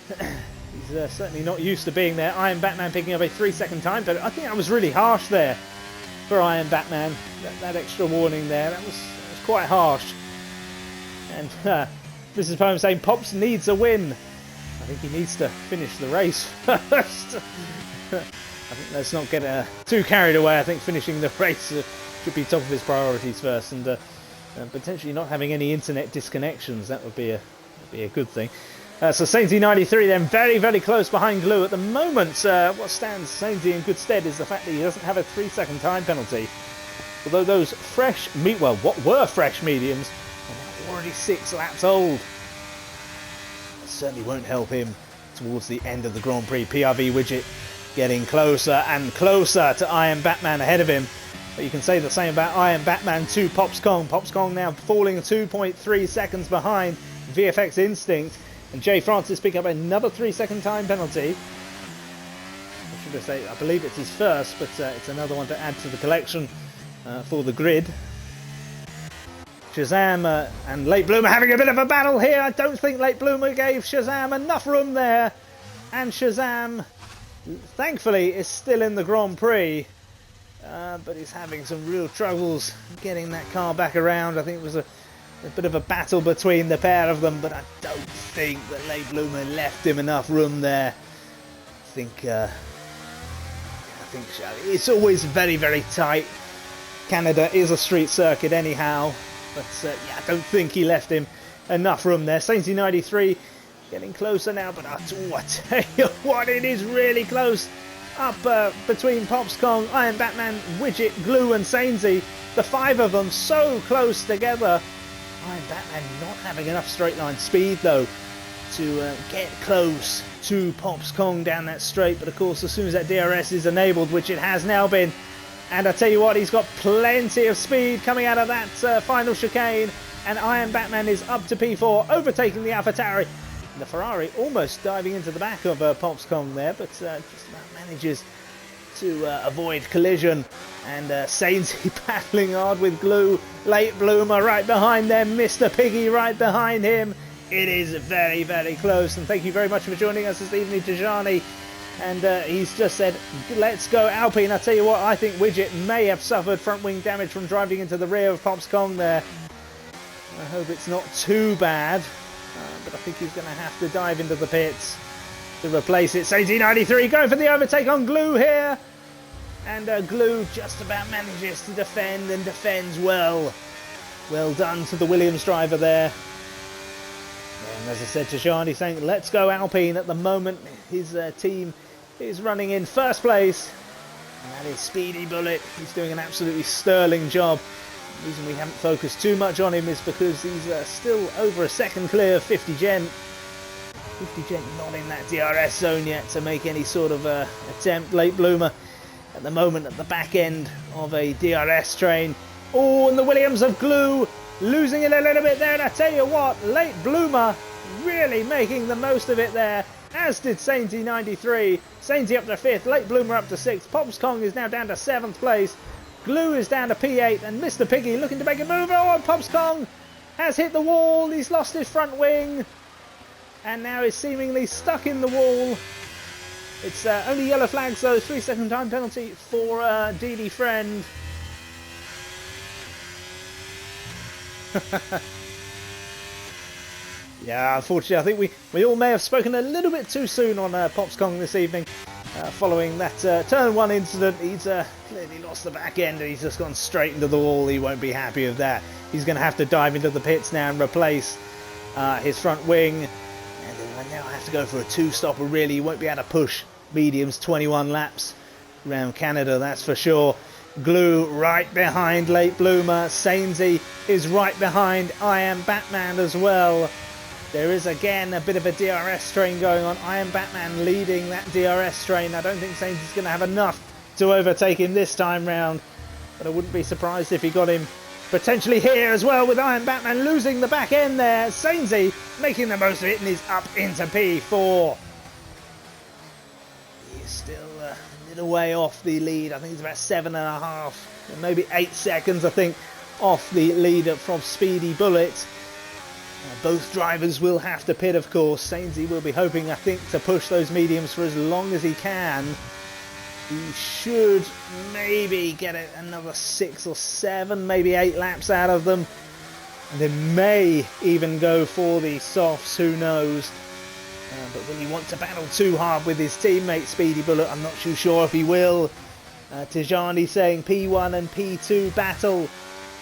S1: He's certainly not used to being there. I Am Batman picking up a 3-second time, but I think that was really harsh there for I Am Batman. That extra warning there, that was quite harsh. And Mrs. Poem saying Pops needs a win. I think he needs to finish the race first. I think let's not get too carried away. I think finishing the race should be top of his priorities first, and potentially not having any internet disconnections. That would be a good thing. So Sainsy 93 then very, very close behind Glue. At the moment, what stands Sainsy in good stead is the fact that he doesn't have a 3-second time penalty. Although those what were fresh mediums are now already 6 laps old. That certainly won't help him towards the end of the Grand Prix. PRV Widget getting closer and closer to I Am Batman ahead of him. But you can say the same about I Am Batman to Pops Kong. Pops Kong now falling 2.3 seconds behind VFX Instinct. And Jay Francis pick up another 3-second time penalty. I should have said, I believe it's his first, but it's another one to add to the collection for the grid. Shazam and Late Bloomer having a bit of a battle here. I don't think Late Bloomer gave Shazam enough room there. And Shazam, thankfully, is still in the Grand Prix. But he's having some real troubles getting that car back around. I think it was a bit of a battle between the pair of them, but I don't think that Late Bloomer left him enough room there. I think it's always very, very tight. Canada is a street circuit anyhow, but yeah, I don't think he left him enough room there. Sainsy 93 getting closer now, but I tell you what, it is really close up between Pops Kong, I Am Batman, Widget, Glue and Sainsy. The 5 of them so close together. I Am Batman not having enough straight line speed though to get close to Pops Kong down that straight, but of course as soon as that DRS is enabled, which it has now been, and I tell you what, he's got plenty of speed coming out of that final chicane, and I Am Batman is up to P4, overtaking the AlphaTauri. The Ferrari almost diving into the back of Pops Kong there, but just about manages to avoid collision. And Sainsy battling hard with Glue. Late Bloomer right behind them. Mr. Piggy right behind him. It is very, very close. And thank you very much for joining us this evening, Tajani. And he's just said, let's go Alpine. I tell you what, I think Widget may have suffered front wing damage from driving into the rear of Pops Kong there. I hope it's not too bad. But I think he's going to have to dive into the pits to replace it. Sainsy 93 going for the overtake on Glue here. And Glue just about manages to defend and defends well. Well done to the Williams driver there. And as I said to Shani, saying let's go Alpine. At the moment his team is running in first place. And that is Speedy Bullet. He's doing an absolutely sterling job. The reason we haven't focused too much on him is because he's still over a second clear of 50 Gen. 50 Gen not in that DRS zone yet to make any sort of attempt. Late Bloomer at the moment at the back end of a DRS train. Oh, and the Williams of Glue losing it a little bit there. And I tell you what, Late Bloomer really making the most of it there. as did Sainsy 93. Sainsy up to 5th, Late Bloomer up to 6th. Pops Kong is now down to 7th place. Glue is down to P8, and Mr. Piggy looking to make a move. Oh, and Pops Kong has hit the wall. He's lost his front wing, and now is seemingly stuck in the wall. It's only yellow flags though, 3-second time penalty for DD Friend. Yeah, unfortunately, I think we all may have spoken a little bit too soon on Pops Kong this evening. Following that turn 1 incident, he's clearly lost the back end and he's just gone straight into the wall. He won't be happy with that. He's going to have to dive into the pits now and replace his front wing. And he'll now have to go for a 2-stopper, really. He won't be able to push mediums 21 laps around Canada, that's for sure. Glue right behind Late Bloomer. Sainsy is right behind I Am Batman as well. There is again a bit of a DRS train going on. I Am Batman leading that DRS train. I don't think Sainsy's going to have enough to overtake him this time round, but I wouldn't be surprised if he got him potentially here as well, with I Am Batman losing the back end there. Sainsy making the most of it and he's up into P4. He's still a little way off the lead. I think it's about 7.5, maybe 8 seconds, I think, off the lead from Speedy Bullet. Both drivers will have to pit, of course. Sainsy will be hoping, I think, to push those mediums for as long as he can. He should maybe get another 6 or 7, maybe 8 laps out of them. And then may even go for the softs, who knows. But will he want to battle too hard with his teammate Speedy Bullet? I'm not too sure if he will. Tijani saying P1 and P2 battle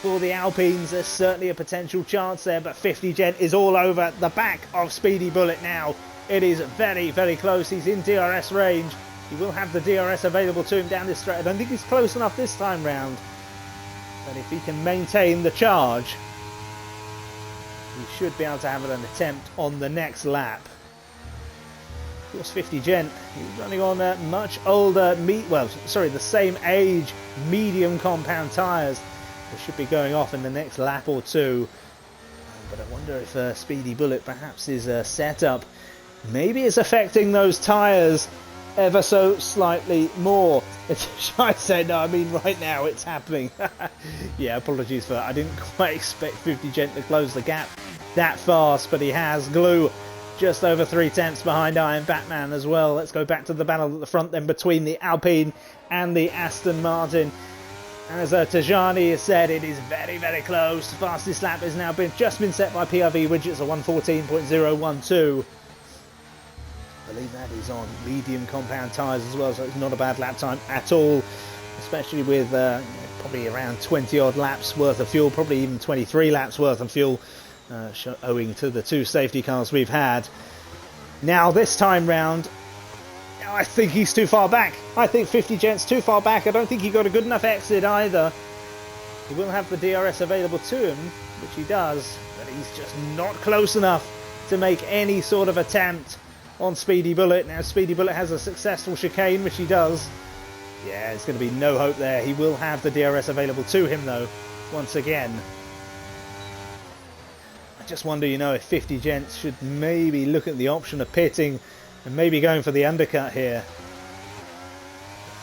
S1: for the Alpines. There's certainly a potential chance there, but 50 Gent is all over the back of Speedy Bullet now. It is very, very close. He's in DRS range. He will have the DRS available to him down this straight. I don't think he's close enough this time round, but if he can maintain the charge, he should be able to have an attempt on the next lap. Of course, 50 Gent, he's running on much older, the same age medium compound tyres. They should be going off in the next lap or two. But I wonder if Speedy Bullet, perhaps his setup, maybe is affecting those tyres ever so slightly more. I say no, I mean right now it's happening. Yeah, apologies for that. I didn't quite expect 50 Gent to close the gap that fast, but he has. Glue just over 3/10 behind I Am Batman as well. Let's go back to the battle at the front then between the Alpine and the Aston Martin. As Tajani has said, it is very, very close. The fastest lap has now just been set by PRV Widgets, a 1:14.012. I believe that is on medium compound tyres as well, so it's not a bad lap time at all, especially with probably around 20 odd laps worth of fuel, probably even 23 laps worth of fuel, owing to the 2 safety cars we've had. Now this time round, I think he's too far back. I think 50 Gent's too far back. I don't think he got a good enough exit either. He will have the DRS available to him, which he does, but he's just not close enough to make any sort of attempt on Speedy Bullet. Now Speedy Bullet has a successful chicane, which he does. Yeah, there's going to be no hope there. He will have the DRS available to him though, once again. I just wonder, if 50 Gents should maybe look at the option of pitting and maybe going for the undercut here.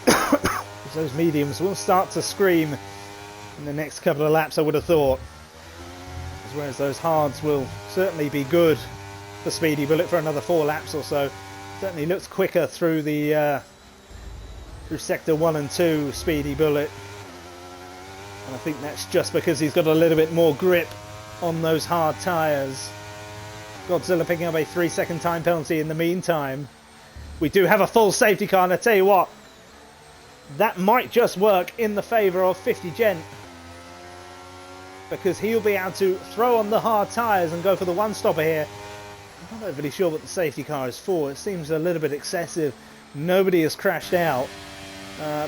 S1: Because those mediums will start to scream in the next couple of laps, I would have thought. Whereas those hards will certainly be good for Speedy Bullet for another 4 laps or so. Certainly looks quicker through the through sector 1 and 2, Speedy Bullet. And I think that's just because he's got a little bit more grip on those hard tyres. Godzilla picking up a 3-second time penalty in the meantime. We do have a full safety car, and I tell you what, that might just work in the favour of 50 Gent, because he'll be able to throw on the hard tyres and go for the one-stopper here. I'm not overly sure what the safety car is for. It seems a little bit excessive. Nobody has crashed out.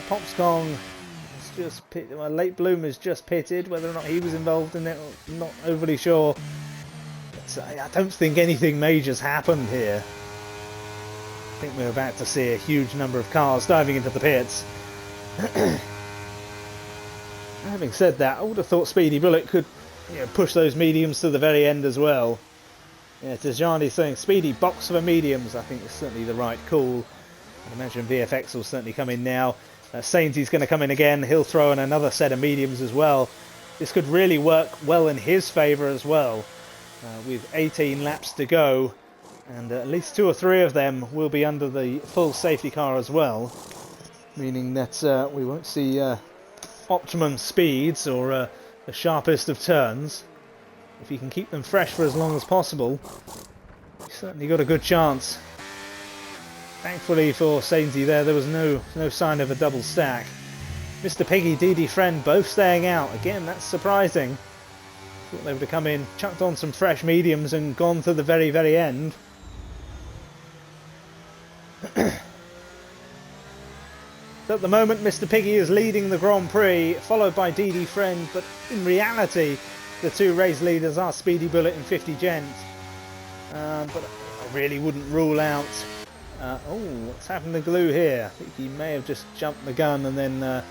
S1: Pops Kong has just pitted. Well, Late Bloomer's just pitted. Whether or not he was involved in it, I'm not overly sure. I don't think anything major's happened here. I think we're about to see a huge number of cars diving into the pits. Having said that, I would have thought Speedy Bullet could push those mediums to the very end as well. Yeah, Tajani saying speedy box for mediums. I think it's certainly the right call. I imagine VFX will certainly come in now. Sainzy's going to come in again. He'll throw in another set of mediums as well. This could really work well in his favour as well. With 18 laps to go, and at least 2 or 3 of them will be under the full safety car as well, meaning that we won't see optimum speeds or the sharpest of turns. If you can keep them fresh for as long as possible, you've certainly got a good chance. Thankfully for Sainzy there was no sign of a double stack. Mr. Piggy, DD Friend both staying out. Again, that's surprising. Thought they would have come in, chucked on some fresh mediums and gone to the very, very end. So at the moment, Mr. Piggy is leading the Grand Prix, followed by DD Friend, but in reality, the 2 race leaders are Speedy Bullet and 50 Gent. But I really wouldn't rule out... oh, what's happened to Glue here? I think he may have just jumped the gun and then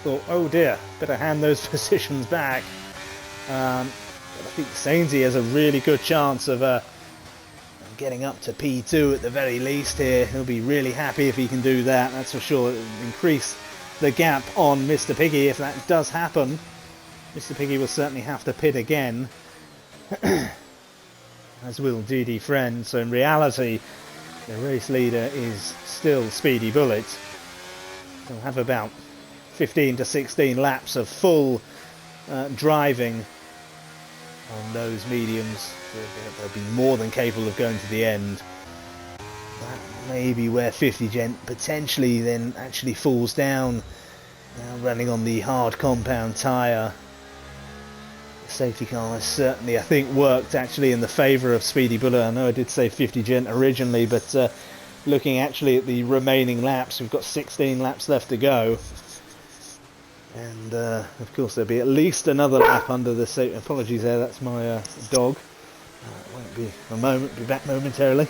S1: thought, oh dear, better hand those positions back. But I think Sainzy has a really good chance of getting up to P2 at the very least here. He'll be really happy if he can do that, that's for sure. It'll increase the gap on Mr. Piggy if that does happen. Mr. Piggy will certainly have to pit again, as will DD Friend. So in reality, the race leader is still Speedy Bullet. He'll have about 15 to 16 laps of full driving on those mediums. They'll be more than capable of going to the end. That may be where 50 Gent potentially then actually falls down, now running on the hard compound tyre. The safety car has certainly, I think, worked actually in the favour of Speedy Bullet. I know I did say 50 Gent originally, but looking actually at the remaining laps, we've got 16 laps left to go. And of course there'll be at least another lap under the safety. Apologies there, that's my dog. Won't be a moment, be back momentarily.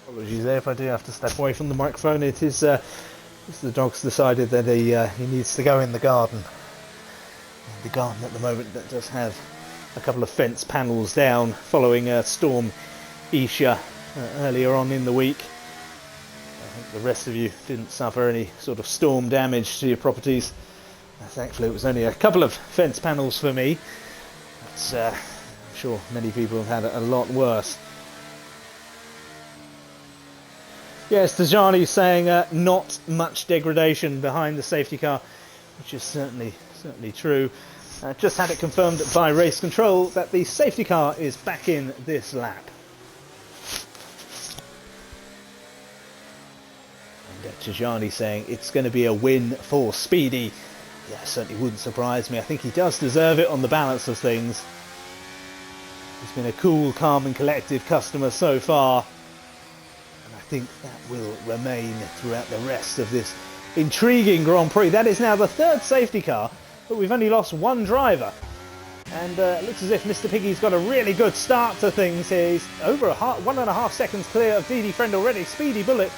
S1: Apologies there if I do have to step away from the microphone. It is the dog's decided that he needs to go in the garden. The garden at the moment that does have a couple of fence panels down following Storm Isha earlier on in the week. I think the rest of you didn't suffer any sort of storm damage to your properties. Thankfully it was only a couple of fence panels for me, but I'm sure many people have had it a lot worse. Yes, Tajani saying not much degradation behind the safety car, which is certainly true. Just had it confirmed by race control that the safety car is back in this lap. And Tajani saying it's going to be a win for Speedy. Yeah, certainly wouldn't surprise me. I think he does deserve it on the balance of things. He's been a cool, calm and collected customer so far. And I think that will remain throughout the rest of this intriguing Grand Prix. That is now the 3rd safety car, but we've only lost 1 driver. And it looks as if Mr. Piggy's got a really good start to things here. He's over 1.5 seconds clear of DD Friend already. Speedy Bullet,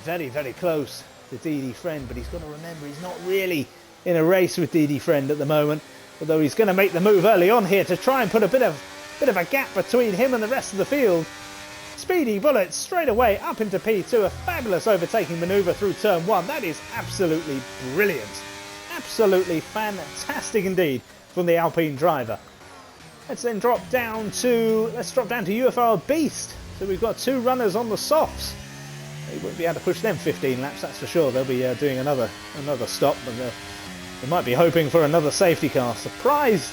S1: very, very close to DD Friend, but he's got to remember he's not really in a race with DD Friend at the moment, although he's going to make the move early on here to try and put a bit of a gap between him and the rest of the field. Speedy Bullet straight away up into P2, a fabulous overtaking manoeuvre through turn 1. That is absolutely brilliant. Absolutely fantastic indeed from the Alpine driver. Let's then drop down to UFRL Beast. So we've got 2 runners on the softs. They won't be able to push them 15 laps, that's for sure. They'll be doing another stop, but they might be hoping for another safety car. Surprised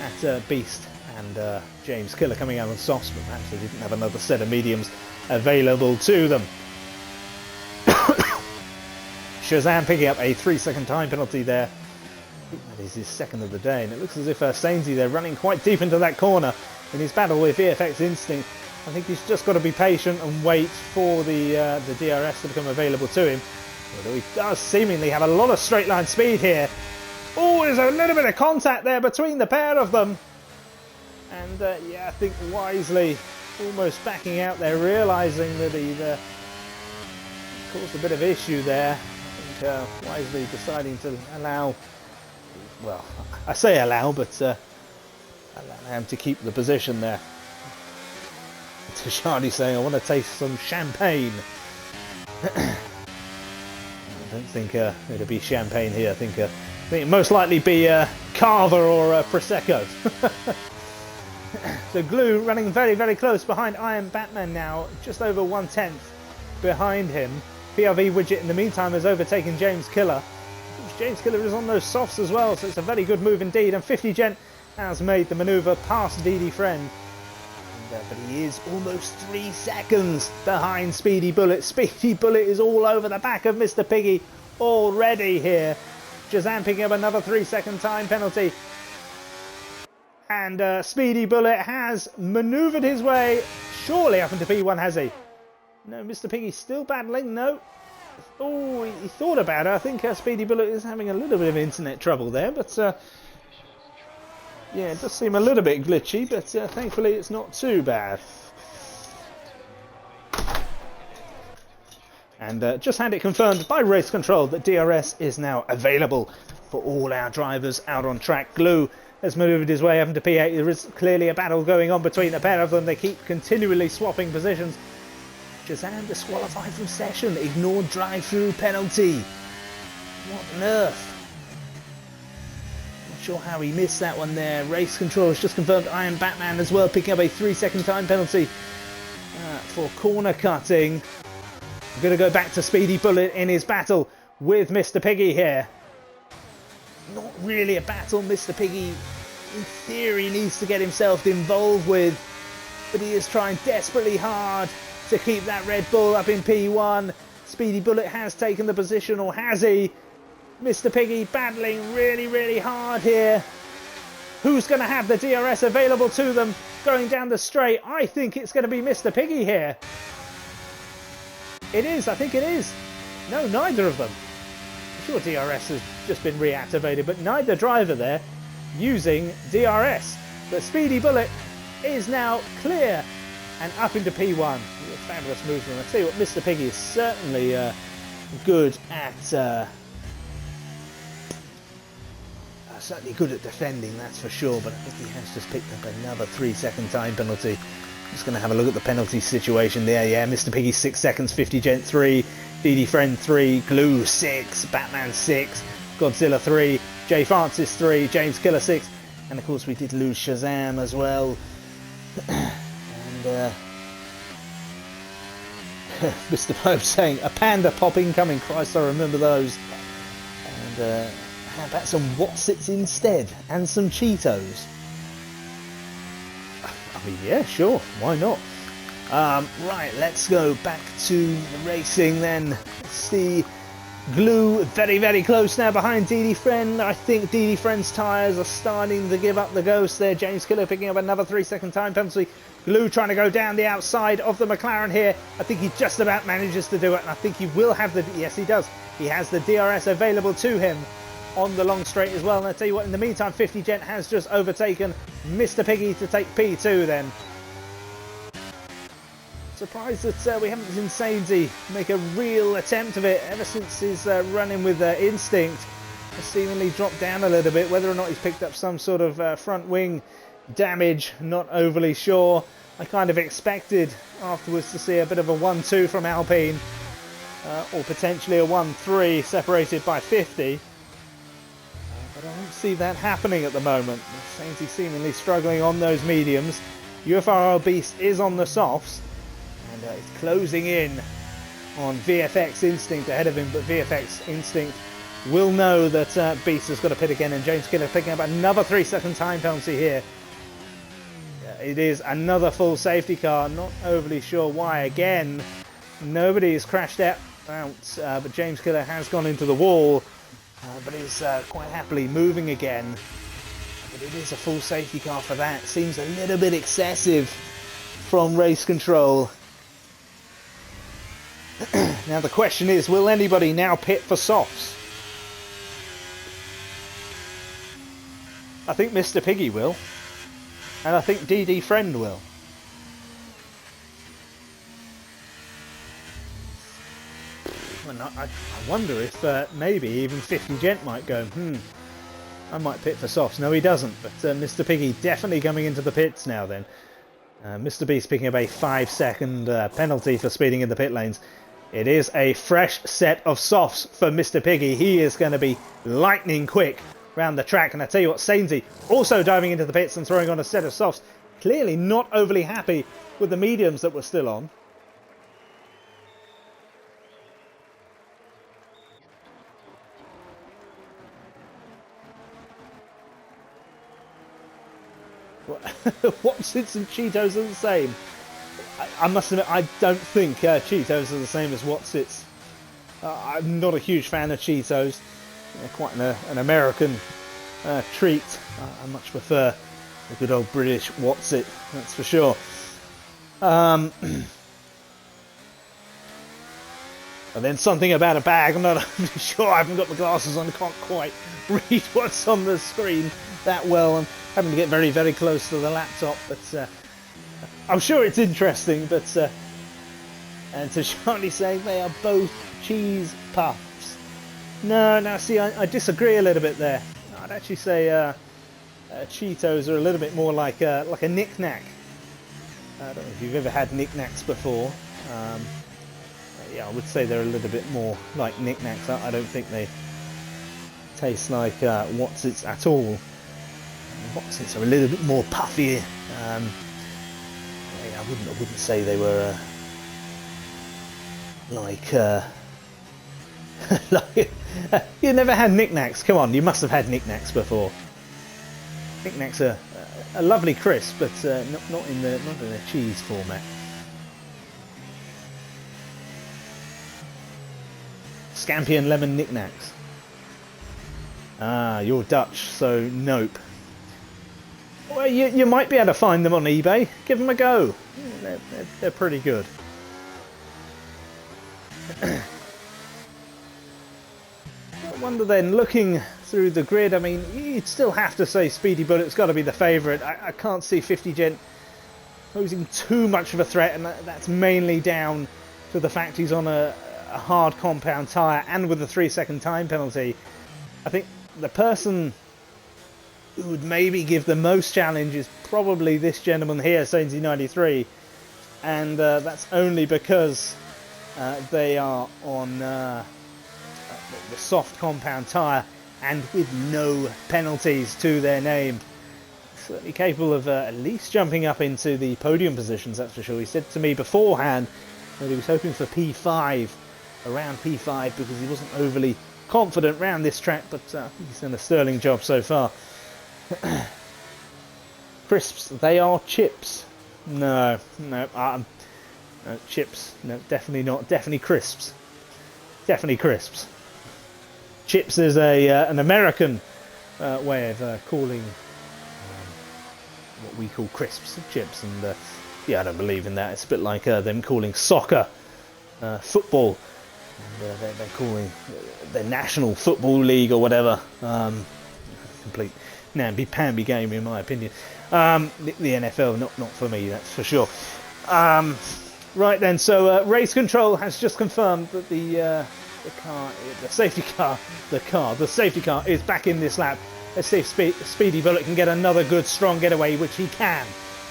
S1: at Beast and James Killer coming out on softs, but perhaps they didn't have another set of mediums available to them. Shazam picking up a 3-second time penalty there. I think that is his 2nd of the day, and it looks as if Sainzy, they're running quite deep into that corner in his battle with VFX Instinct. I think he's just got to be patient and wait for the DRS to become available to him. Although he does seemingly have a lot of straight line speed here. Oh, there's a little bit of contact there between the pair of them. And yeah, I think wisely almost backing out there, realising that he'd caused a bit of issue there. I think wisely deciding to allow, well, I say allow, but allow him to keep the position there. Tashani saying, I want to taste some champagne. I don't think it'll be champagne here. I think it'd most likely be Cava or Prosecco. So Glue running very, very close behind Iron Batman now, just over 1/10 behind him. PRV Widget in the meantime has overtaken James Killer. James Killer is on those softs as well, so it's a very good move indeed. And 50 Gent has made the manoeuvre past DD Friend. But he is almost 3 seconds behind Speedy Bullet. Speedy Bullet is all over the back of Mr. Piggy already here. Shazam picking up another 3-second time penalty. And Speedy Bullet has manoeuvred his way surely up into P1, has he? No, Mr. Piggy's still battling. No. Oh, he thought about it. I think Speedy Bullet is having a little bit of internet trouble there. But yeah, it does seem a little bit glitchy. But thankfully it's not too bad. And just had it confirmed by Race Control that DRS is now available for all our drivers out on track. Glue has manoeuvred his way up into P8. There is clearly a battle going on between the pair of them. They keep continually swapping positions. Shazam disqualified from session. Ignored drive-through penalty. What on earth? Not sure how he missed that one there. Race Control has just confirmed Iron Batman as well, picking up a 3-second time penalty for corner cutting. I'm going to go back to Speedy Bullet in his battle with Mr. Piggy here. Not really a battle Mr. Piggy, in theory, needs to get himself involved with. But he is trying desperately hard to keep that Red Bull up in P1. Speedy Bullet has taken the position, or has he? Mr. Piggy battling really, really hard here. Who's going to have the DRS available to them going down the straight? I think it's going to be Mr. Piggy here. It is, I think it is. No, neither of them. I'm sure DRS has just been reactivated, but neither driver there using DRS. But Speedy Bullet is now clear and up into P1. Fabulous movement. I tell you what, Mr. Piggy is certainly good at defending, that's for sure. But I think he has just picked up another 3-second time penalty. Just going to have a look at the penalty situation there. Yeah, Mr. Piggy 6 seconds, 50 Gent 3, DD Friend 3, Glue 6, Batman 6, Godzilla 3, Jay Francis 3, James Killer 6, and of course we did lose Shazam as well. And Mr. Pope saying, a panda pop incoming, Christ I remember those. And how about some Wotsits instead, and some Cheetos? I mean, yeah, sure, why not? Right, let's go back to the racing then. Let's see, Glue very, very close now behind DD Friend. I think DD Friend's tyres are starting to give up the ghost there. James Killer picking up another 3-second time penalty. Glue trying to go down the outside of the McLaren here. I think he just about manages to do it, and I think he will have the... Yes, he does. He has the DRS available to him on the long straight as well. And I tell you what, in the meantime, 50 Gent has just overtaken Mr. Piggy to take P2 then. Surprised that we haven't seen Sainsy make a real attempt of it ever since his run-in with Instinct. Has seemingly dropped down a little bit. Whether or not he's picked up some sort of front wing damage, not overly sure. I kind of expected afterwards to see a bit of a 1-2 from Alpine, or potentially a 1-3 separated by 50. But I don't see that happening at the moment. Sainsy seemingly struggling on those mediums. UFRL Beast is on the softs, and it's closing in on VFX Instinct ahead of him, but VFX Instinct will know that Beast has got to pit again, and James Killer picking up another 3-second time penalty here. It is another full safety car, not overly sure why. Again, nobody has crashed out, but James Killer has gone into the wall, but is quite happily moving again. But it is a full safety car for that. Seems a little bit excessive from Race Control. Now the question is, will anybody now pit for softs? I think Mr. Piggy will. and I think DD Friend will. And I wonder if maybe even 50 Gent might go, I might pit for softs. No, he doesn't, but Mr. Piggy definitely coming into the pits now then. Mr. Beast picking up a 5-second penalty for speeding in the pit lanes. It is a fresh set of softs for Mr. Piggy. He is going to be lightning quick round the track. And I tell you what, Sainsy also diving into the pits and throwing on a set of softs. Clearly not overly happy with the mediums that were still on. Watsits and Cheetos are the same. I must admit, I don't think Cheetos are the same as Watsits. I'm not a huge fan of Cheetos. They're quite an American treat. I much prefer the good old British Watsit, that's for sure. And then something about a bag. I'm not sure. I haven't got the glasses on. I can't quite read what's on the screen that well. I'm having to get very, very close to the laptop. But I'm sure it's interesting. But and to Charlie saying they are both cheese puffs. No. See, I disagree a little bit there. I'd actually say Cheetos are a little bit more like a knick-knack. I don't know if you've ever had knick-knacks before. Yeah, I would say they're a little bit more like knick-knacks. I don't think they taste like Watsits at all. Watsits are a little bit more puffy. Yeah, I wouldn't say they were like you never had knick-knacks. Come on, you must have had knick-knacks before. Knick-knacks are a lovely crisp, but not in the cheese format. Scampi and lemon knickknacks. Ah, you're Dutch, so nope. Well, you might be able to find them on eBay. Give them a go. They're pretty good. I wonder then, looking through the grid, I mean, you'd still have to say Speedy Bullet's got to be the favourite. I can't see 50 Gent posing too much of a threat, and that's mainly down to the fact he's on a hard compound tyre and with a 3-second time penalty. I think the person who would maybe give the most challenge is probably this gentleman here, Sainsy 93, and that's only because they are on the soft compound tyre and with no penalties to their name. Certainly capable of at least jumping up into the podium positions, that's for sure. He said to me beforehand that he was hoping for P5, around P5, because he wasn't overly confident around this track, but I think he's done a sterling job so far. Crisps, they are chips. No, chips, no, definitely not. Definitely crisps. Definitely crisps. Chips is an American way of calling what we call crisps chips, and yeah, I don't believe in that. It's a bit like them calling soccer football, and they're calling their National Football League or whatever. Complete namby-pamby game, in my opinion. The NFL, not for me, that's for sure. Right then, so race control has just confirmed that the safety car is back in this lap. Let's see if Speedy Bullet can get another good, strong getaway, which he can.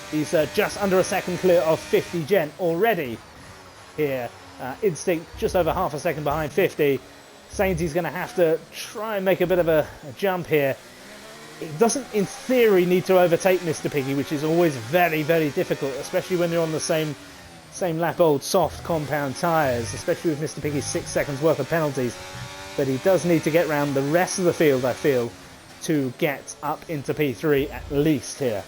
S1: He's just under a second clear of 50 Gent already here. Instinct just over half a second behind 50. Sainsy's going to have to try and make a bit of a jump here. It doesn't, in theory, need to overtake Mr. Piggy, which is always very, very difficult, especially when you're on the same lap old soft compound tyres, especially with Mr. Piggy's 6 seconds worth of penalties. But he does need to get round the rest of the field, I feel, to get up into P3 at least here.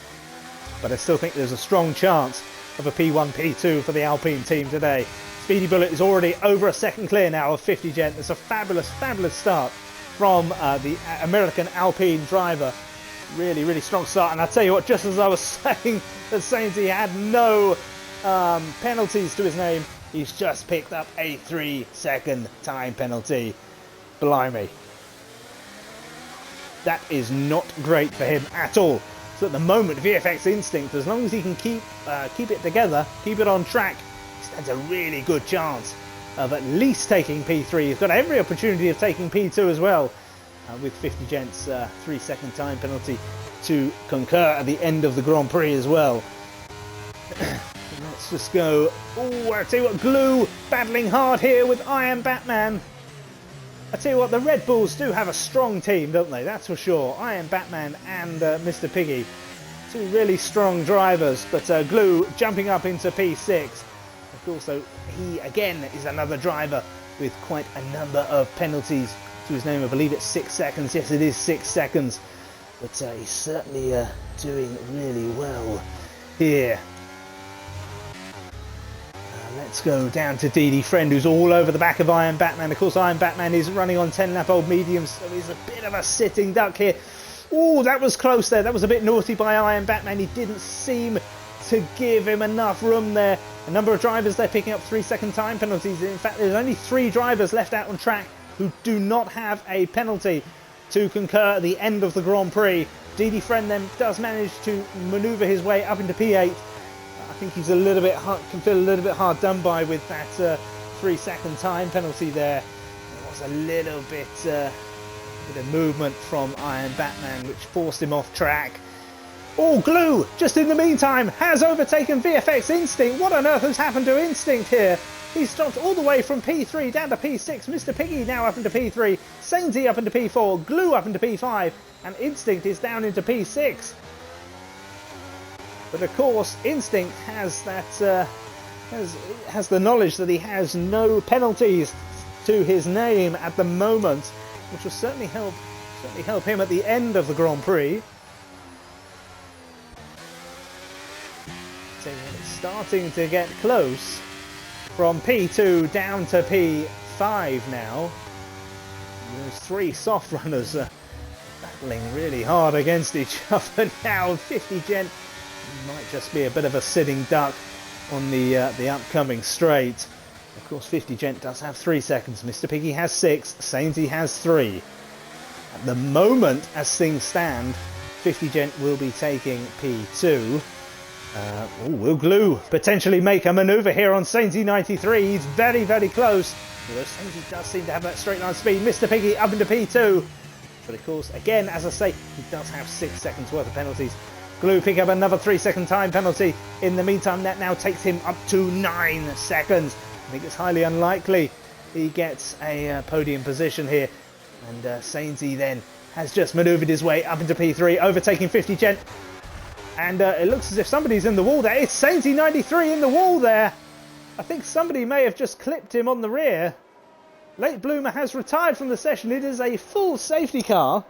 S1: But I still think there's a strong chance of a P1, P2 for the Alpine team today. Speedy Bullet is already over a second clear now of 50 Gent. It's a fabulous, fabulous start from the American Alpine driver. Really, really strong start. And I tell you what, just as I was saying that Sainsy had no penalties to his name, he's just picked up a 3-second time penalty. Blimey. That is not great for him at all. So at the moment, VFX Instinct, as long as he can keep it together, keep it on track, stands a really good chance of at least taking P3. He's got every opportunity of taking P2 as well, with 50 Gent's 3-second time penalty to concur at the end of the Grand Prix as well. Let's just go. Oh, I tell you what, Glue battling hard here with I Am Batman. I tell you what, the Red Bulls do have a strong team, don't they? That's for sure. I Am Batman and Mr. Piggy. Two really strong drivers, but Glue jumping up into P6. Of course, though, he again is another driver with quite a number of penalties to his name. I believe it's 6 seconds. Yes, it is 6 seconds. But he's certainly doing really well here. Let's go down to Dee Friend, who's all over the back of Iron Batman. Of course, Iron Batman is running on 10-lap-old mediums, so he's a bit of a sitting duck here. Oh, that was close there. That was a bit naughty by Iron Batman. He didn't seem to give him enough room there. A number of drivers, they're picking up 3-second time penalties. In fact, there's only 3 drivers left out on track who do not have a penalty to concur at the end of the Grand Prix. Dee Friend then does manage to manoeuvre his way up into P8. I think he's a little bit hard, can feel a little bit hard done by with that 3-second time penalty there. There was a little bit of movement from Iron Batman, which forced him off track. Oh, Glue, just in the meantime, has overtaken VFX Instinct. What on earth has happened to Instinct here? He's dropped all the way from P3 down to P6. Mr. Piggy now up into P3. Sainsy up into P4. Glue up into P5. And Instinct is down into P6. But of course, Instinct has that has the knowledge that he has no penalties to his name at the moment, which will certainly help him at the end of the Grand Prix. So it's starting to get close from P2 down to P5 now. Those 3 soft runners are battling really hard against each other now. 50 Gent might just be a bit of a sitting duck on the upcoming straight. Of course, 50 Gent does have 3 seconds. Mr. Piggy has 6. Sainsy has 3. At the moment, as things stand, 50 Gent will be taking P2. Will Glue potentially make a manoeuvre here on Sainsy 93? He's very, very close. Although Sainsy does seem to have that straight line speed. Mr. Piggy up into P2. But of course, again, as I say, he does have 6 seconds worth of penalties. Glue pick up another 3-second time penalty. In the meantime, that now takes him up to 9 seconds. I think it's highly unlikely he gets a podium position here. And Sainsy then has just manoeuvred his way up into P3, overtaking 50 Gent. And it looks as if somebody's in the wall there. It's Sainsy 93 in the wall there. I think somebody may have just clipped him on the rear. Late Bloomer has retired from the session. It is a full safety car.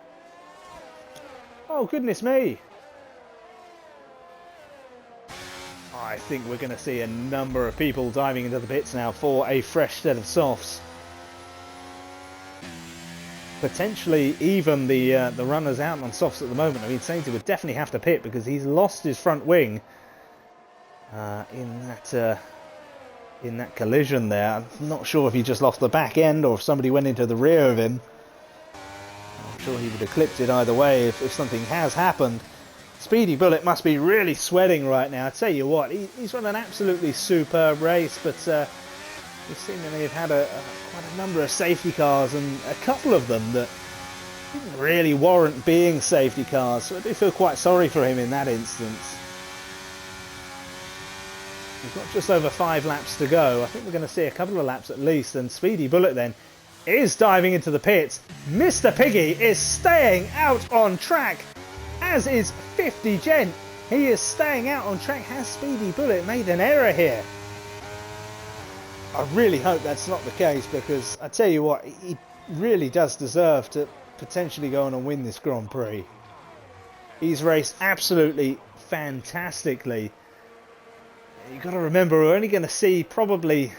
S1: Oh, goodness me. I think we're going to see a number of people diving into the pits now for a fresh set of softs. Potentially even the runners out on softs at the moment. I mean, Sainsy would definitely have to pit because he's lost his front wing in that collision there. I'm not sure if he just lost the back end or if somebody went into the rear of him. I'm sure he would have clipped it either way if something has happened. Speedy Bullet must be really sweating right now. I tell you what, he's run an absolutely superb race, but we seemingly have had quite a number of safety cars, and a couple of them that didn't really warrant being safety cars, so I do feel quite sorry for him in that instance. We've got just over 5 laps to go. I think we're going to see a couple of laps at least, and Speedy Bullet then is diving into the pits. Mr. Piggy is staying out on track, as is 50 Gent. He is staying out on track. Has Speedy Bullet made an error here? I really hope that's not the case, because I tell you what, he really does deserve to potentially go on and win this Grand Prix. He's raced absolutely fantastically. You've got to remember, we're only going to see probably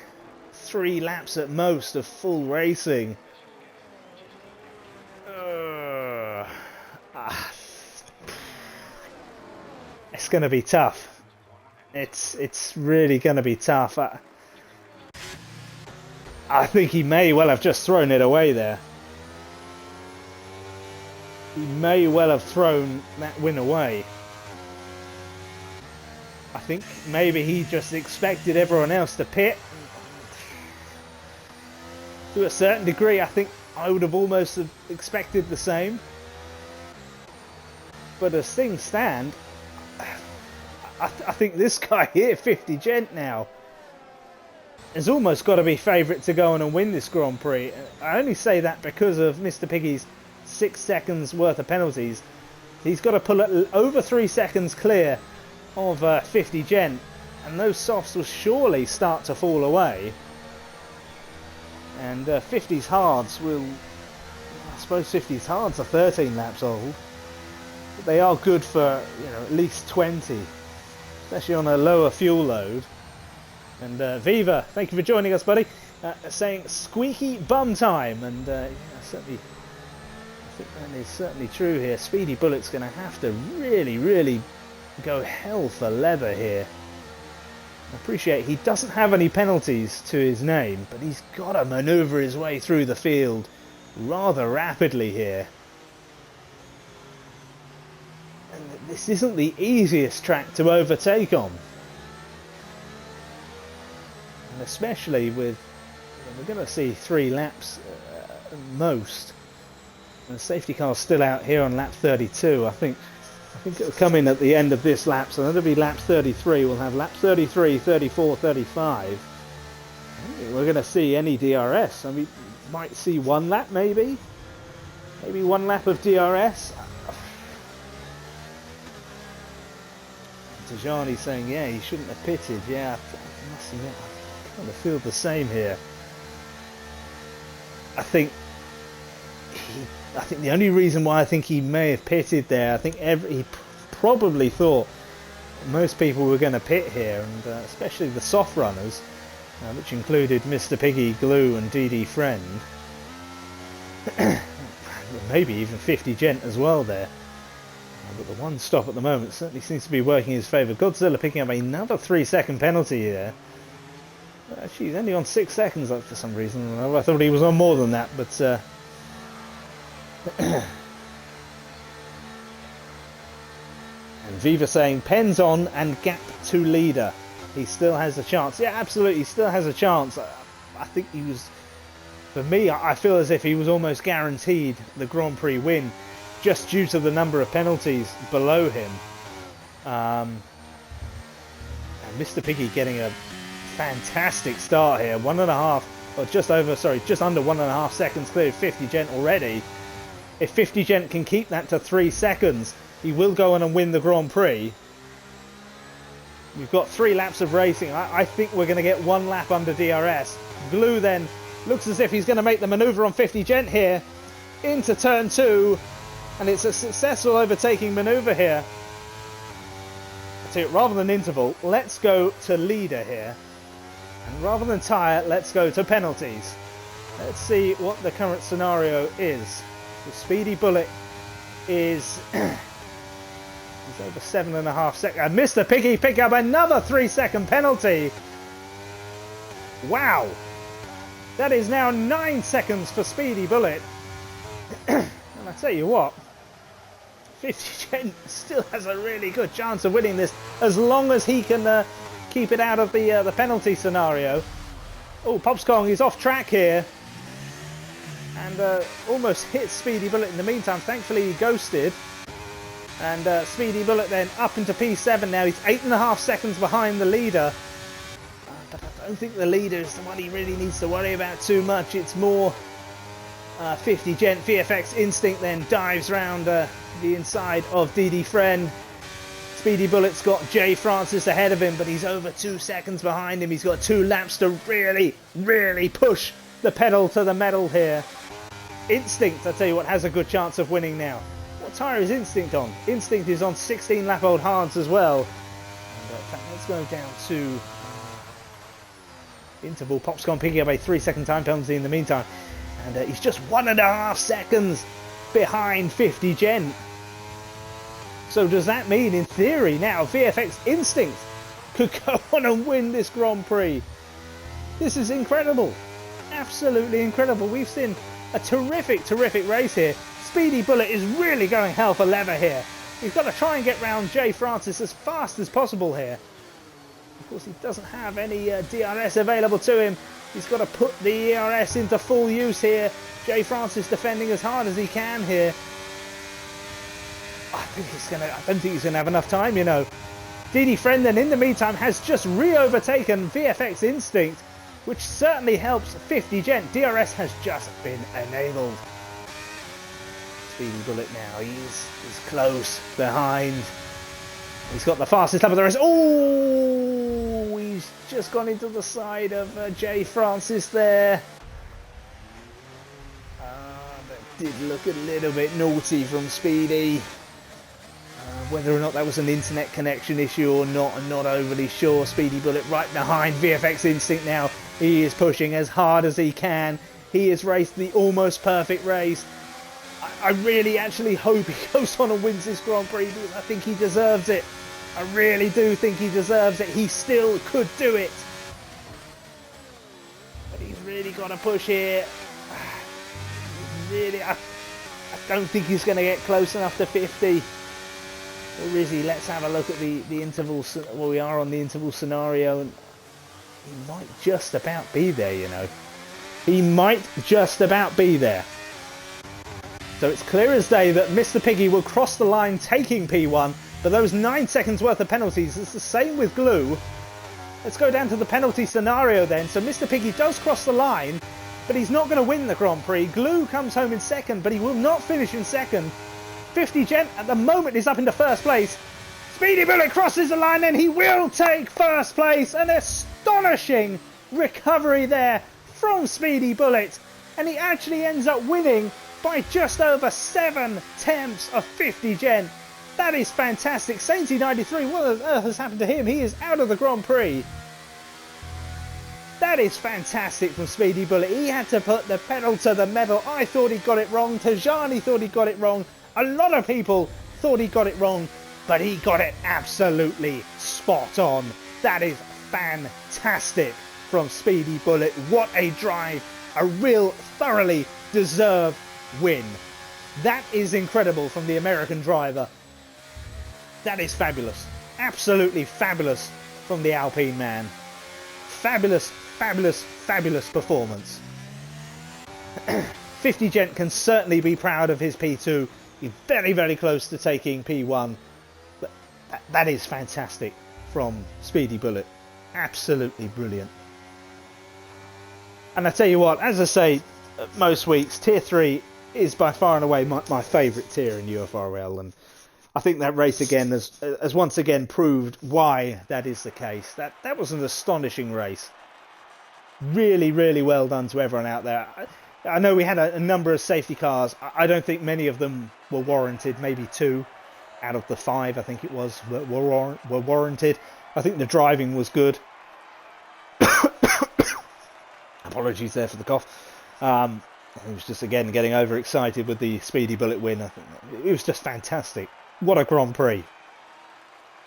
S1: 3 laps at most of full racing. It's going to be tough. It's really going to be tough. I think he may well have just thrown it away there. He may well have thrown that win away. I think maybe he just expected everyone else to pit. To a certain degree, I think I would have almost expected the same. But as things stand, I think this guy here, 50 Gent now, has almost got to be favourite to go on and win this Grand Prix. I only say that because of Mr. Piggy's 6 seconds worth of penalties. He's got to pull it over 3 seconds clear of 50 Gent, and those softs will surely start to fall away. And 50's hards will, I suppose 50's hards are 13 laps old. But they are good for, you know, at least 20, especially on a lower fuel load. And Viva, thank you for joining us, buddy. Saying squeaky bum time, and yeah, certainly, I think that is certainly true here. Speedy Bullet's going to have to really go hell for leather here. I appreciate he doesn't have any penalties to his name, but he's got to manoeuvre his way through the field rather rapidly here. And this isn't the easiest track to overtake on. And especially with, we're going to see 3 laps most. And the safety car's still out here on lap 32. I think it'll come in at the end of this lap, so that'll be lap 33. We'll have lap 33, 34, 35. I don't think we're going to see any DRS. I mean, might see 1 lap maybe? Maybe 1 lap of DRS? Tajani saying, yeah, he shouldn't have pitted. Yeah, I must admit, I kind of feel the same here. I think the only reason why I think he may have pitted there, I think he probably thought most people were going to pit here, and especially the soft runners, which included Mr. Piggy, Glue and DD Friend. Maybe even 50 Gent as well there. But the one stop at the moment certainly seems to be working in his favour. Godzilla picking up another 3-second penalty here. Actually, he's only on 6 seconds for some reason. I thought he was on more than that, but... And Viva saying pens on and gap to leader. He still has a chance. Yeah, absolutely, he still has a chance. I think he was, for me, I feel as if he was almost guaranteed the Grand Prix win just due to the number of penalties below him. And Mr. Piggy getting a fantastic start here. 1.5, or just under 1.5 seconds clear of 50 Gent already. If 50 Gent can keep that to 3 seconds, he will go on and win the Grand Prix. We've got 3 laps of racing. I think we're going to get 1 lap under DRS. Glue then looks as if he's going to make the manoeuvre on 50 Gent here into turn 2. And it's a successful overtaking manoeuvre here. So rather than interval, let's go to leader here. And rather than tyre, let's go to penalties. Let's see what the current scenario is. The Speedy Bullet is he's over 7.5 seconds. And Mr. Piggy pick up another 3-second penalty. Wow. That is now 9 seconds for Speedy Bullet. And I tell you what, 50 Gent still has a really good chance of winning this as long as he can keep it out of the penalty scenario. Oh, Popskong is off track here. And almost hit Speedy Bullet in the meantime. Thankfully, he ghosted. And Speedy Bullet then up into P7 now. He's 8.5 seconds behind the leader. But I don't think the leader is the one he really needs to worry about too much. It's more 50 Gent. VFX Instinct then dives round the inside of DD Friend. Speedy Bullet's got Jay Francis ahead of him, but he's over 2 seconds behind him. He's got 2 laps to really push the pedal to the metal here. Instinct, I tell you what, has a good chance of winning now. What tyre is Instinct on? Instinct is on 16 lap old hards as well. And, in fact, let's go down to interval. Popscon picking up a 3-second time penalty in the meantime. And he's just 1.5 seconds behind 50 Gent. So does that mean, in theory, now VFX Instinct could go on and win this Grand Prix? This is incredible. Absolutely incredible. We've seen a terrific race here. Speedy Bullet is really going hell for leather here. He's got to try and get round Jay Francis as fast as possible here. Of course, he doesn't have any DRS available to him. He's got to put the ERS into full use here. Jay Francis defending as hard as he can here. I don't think he's gonna have enough time, you know. DD Friendon, in the meantime, has just re-overtaken VFX Instinct, which certainly helps 50 Gent. DRS has just been enabled. Speedy Bullet now, he's close behind. He's got the fastest lap of the race. Oh, he's just gone into the side of Jay Francis there. That did look a little bit naughty from Speedy. Whether or not that was an internet connection issue or not, I'm not overly sure. Speedy Bullet right behind VFX Instinct now. He is pushing as hard as he can. He has raced the almost perfect race. I really actually hope he goes on and wins this Grand Prix because I think he deserves it. I really do think he deserves it. He still could do it. But he's really got to push here. Really, I don't think he's going to get close enough to 50. Or is he? Let's have a look at the interval. Well, we are on the interval scenario, and he might just about be there, you know. He might just about be there. So it's clear as day that Mr. Piggy will cross the line taking P1, but those 9 seconds worth of penalties, it's the same with Glue. Let's go down to the penalty scenario then. So Mr. Piggy does cross the line, but he's not going to win the Grand Prix. Glue comes home in second, but he will not finish in second. 50 Gent at the moment is up into first place. Speedy Bullet crosses the line and he will take first place. An astonishing recovery there from Speedy Bullet. And he actually ends up winning by just over 7/10 of 50 Gent. That is fantastic. Sainty 93, what on earth has happened to him? He is out of the Grand Prix. That is fantastic from Speedy Bullet. He had to put the pedal to the metal. I thought he got it wrong. Tajani thought he got it wrong. A lot of people thought he got it wrong, but he got it absolutely spot on. That is fantastic from Speedy Bullet. What a drive. A real thoroughly deserved win. That is incredible from the American driver. That is fabulous. Absolutely fabulous from the Alpine man. Fabulous, fabulous, fabulous performance. 50 Gent can certainly be proud of his P2. He's very, very close to taking P1. But that is fantastic from Speedy Bullet. Absolutely brilliant. And I tell you what, as I say, most weeks, Tier 3 is by far and away my favourite tier in UFRL. And I think that race again has once again proved why that is the case. That was an astonishing race. Really, really well done to everyone out there. I know we had a number of safety cars. I don't think many of them were warranted. Maybe 2 out of the 5, I think it was, were warranted. I think the driving was good. Apologies there for the cough. I was just again getting overexcited with the Speedy Bullet win. I think it was just fantastic. What a Grand Prix.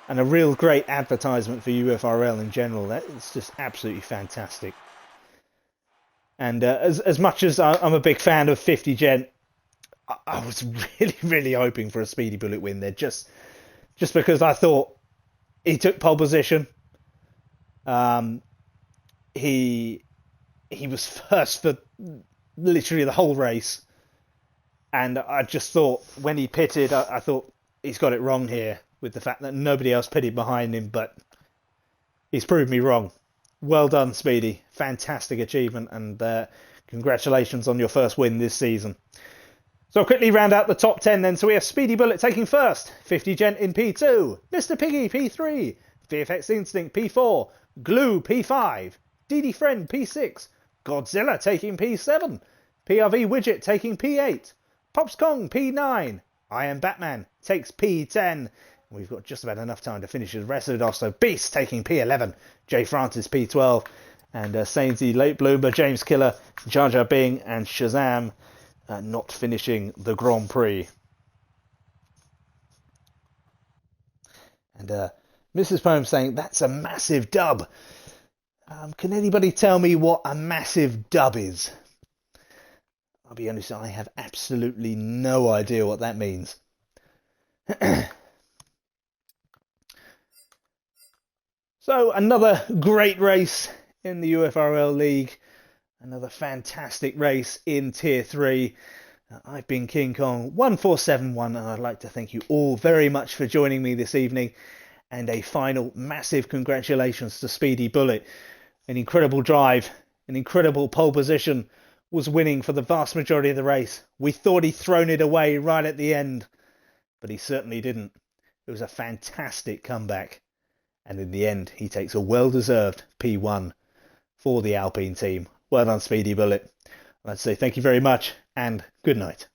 S1: And a real great advertisement for UFRL in general. It's just absolutely fantastic. And as much as I'm a big fan of 50 Gent, I was really, really hoping for a Speedy Bullet win there. Just because I thought he took pole position. He was first for literally the whole race. And I just thought when he pitted, I thought he's got it wrong here with the fact that nobody else pitted behind him. But he's proved me wrong. Well done, Speedy. Fantastic achievement, and congratulations on your first win this season. So I'll quickly round out the top 10 then. So we have Speedy Bullet taking first, 50 Gent in P2, Mr. Piggy P3, VFX Instinct P4, Glue P5, DD Friend P6, Godzilla taking P7, PRV Widget taking P8, Pops Kong P9, I Am Batman takes P10. We've got just about enough time to finish the rest of it off. So Beast taking P11, Jay Francis P12, and Sainty, Late Bloomer, James Killer, Jar Jar Bing, and Shazam not finishing the Grand Prix. And Mrs. Poem saying, that's a massive dub. Can anybody tell me what a massive dub is? I'll be honest, I have absolutely no idea what that means. So another great race in the UFRL League. Another fantastic race in Tier 3. I've been King Kong 1471, and I'd like to thank you all very much for joining me this evening. And a final massive congratulations to Speedy Bullet. An incredible drive, an incredible pole position, was winning for the vast majority of the race. We thought he'd thrown it away right at the end, but he certainly didn't. It was a fantastic comeback. And in the end, he takes a well-deserved P1 for the Alpine team. Well done, Speedy Bullet. I'd say thank you very much and good night.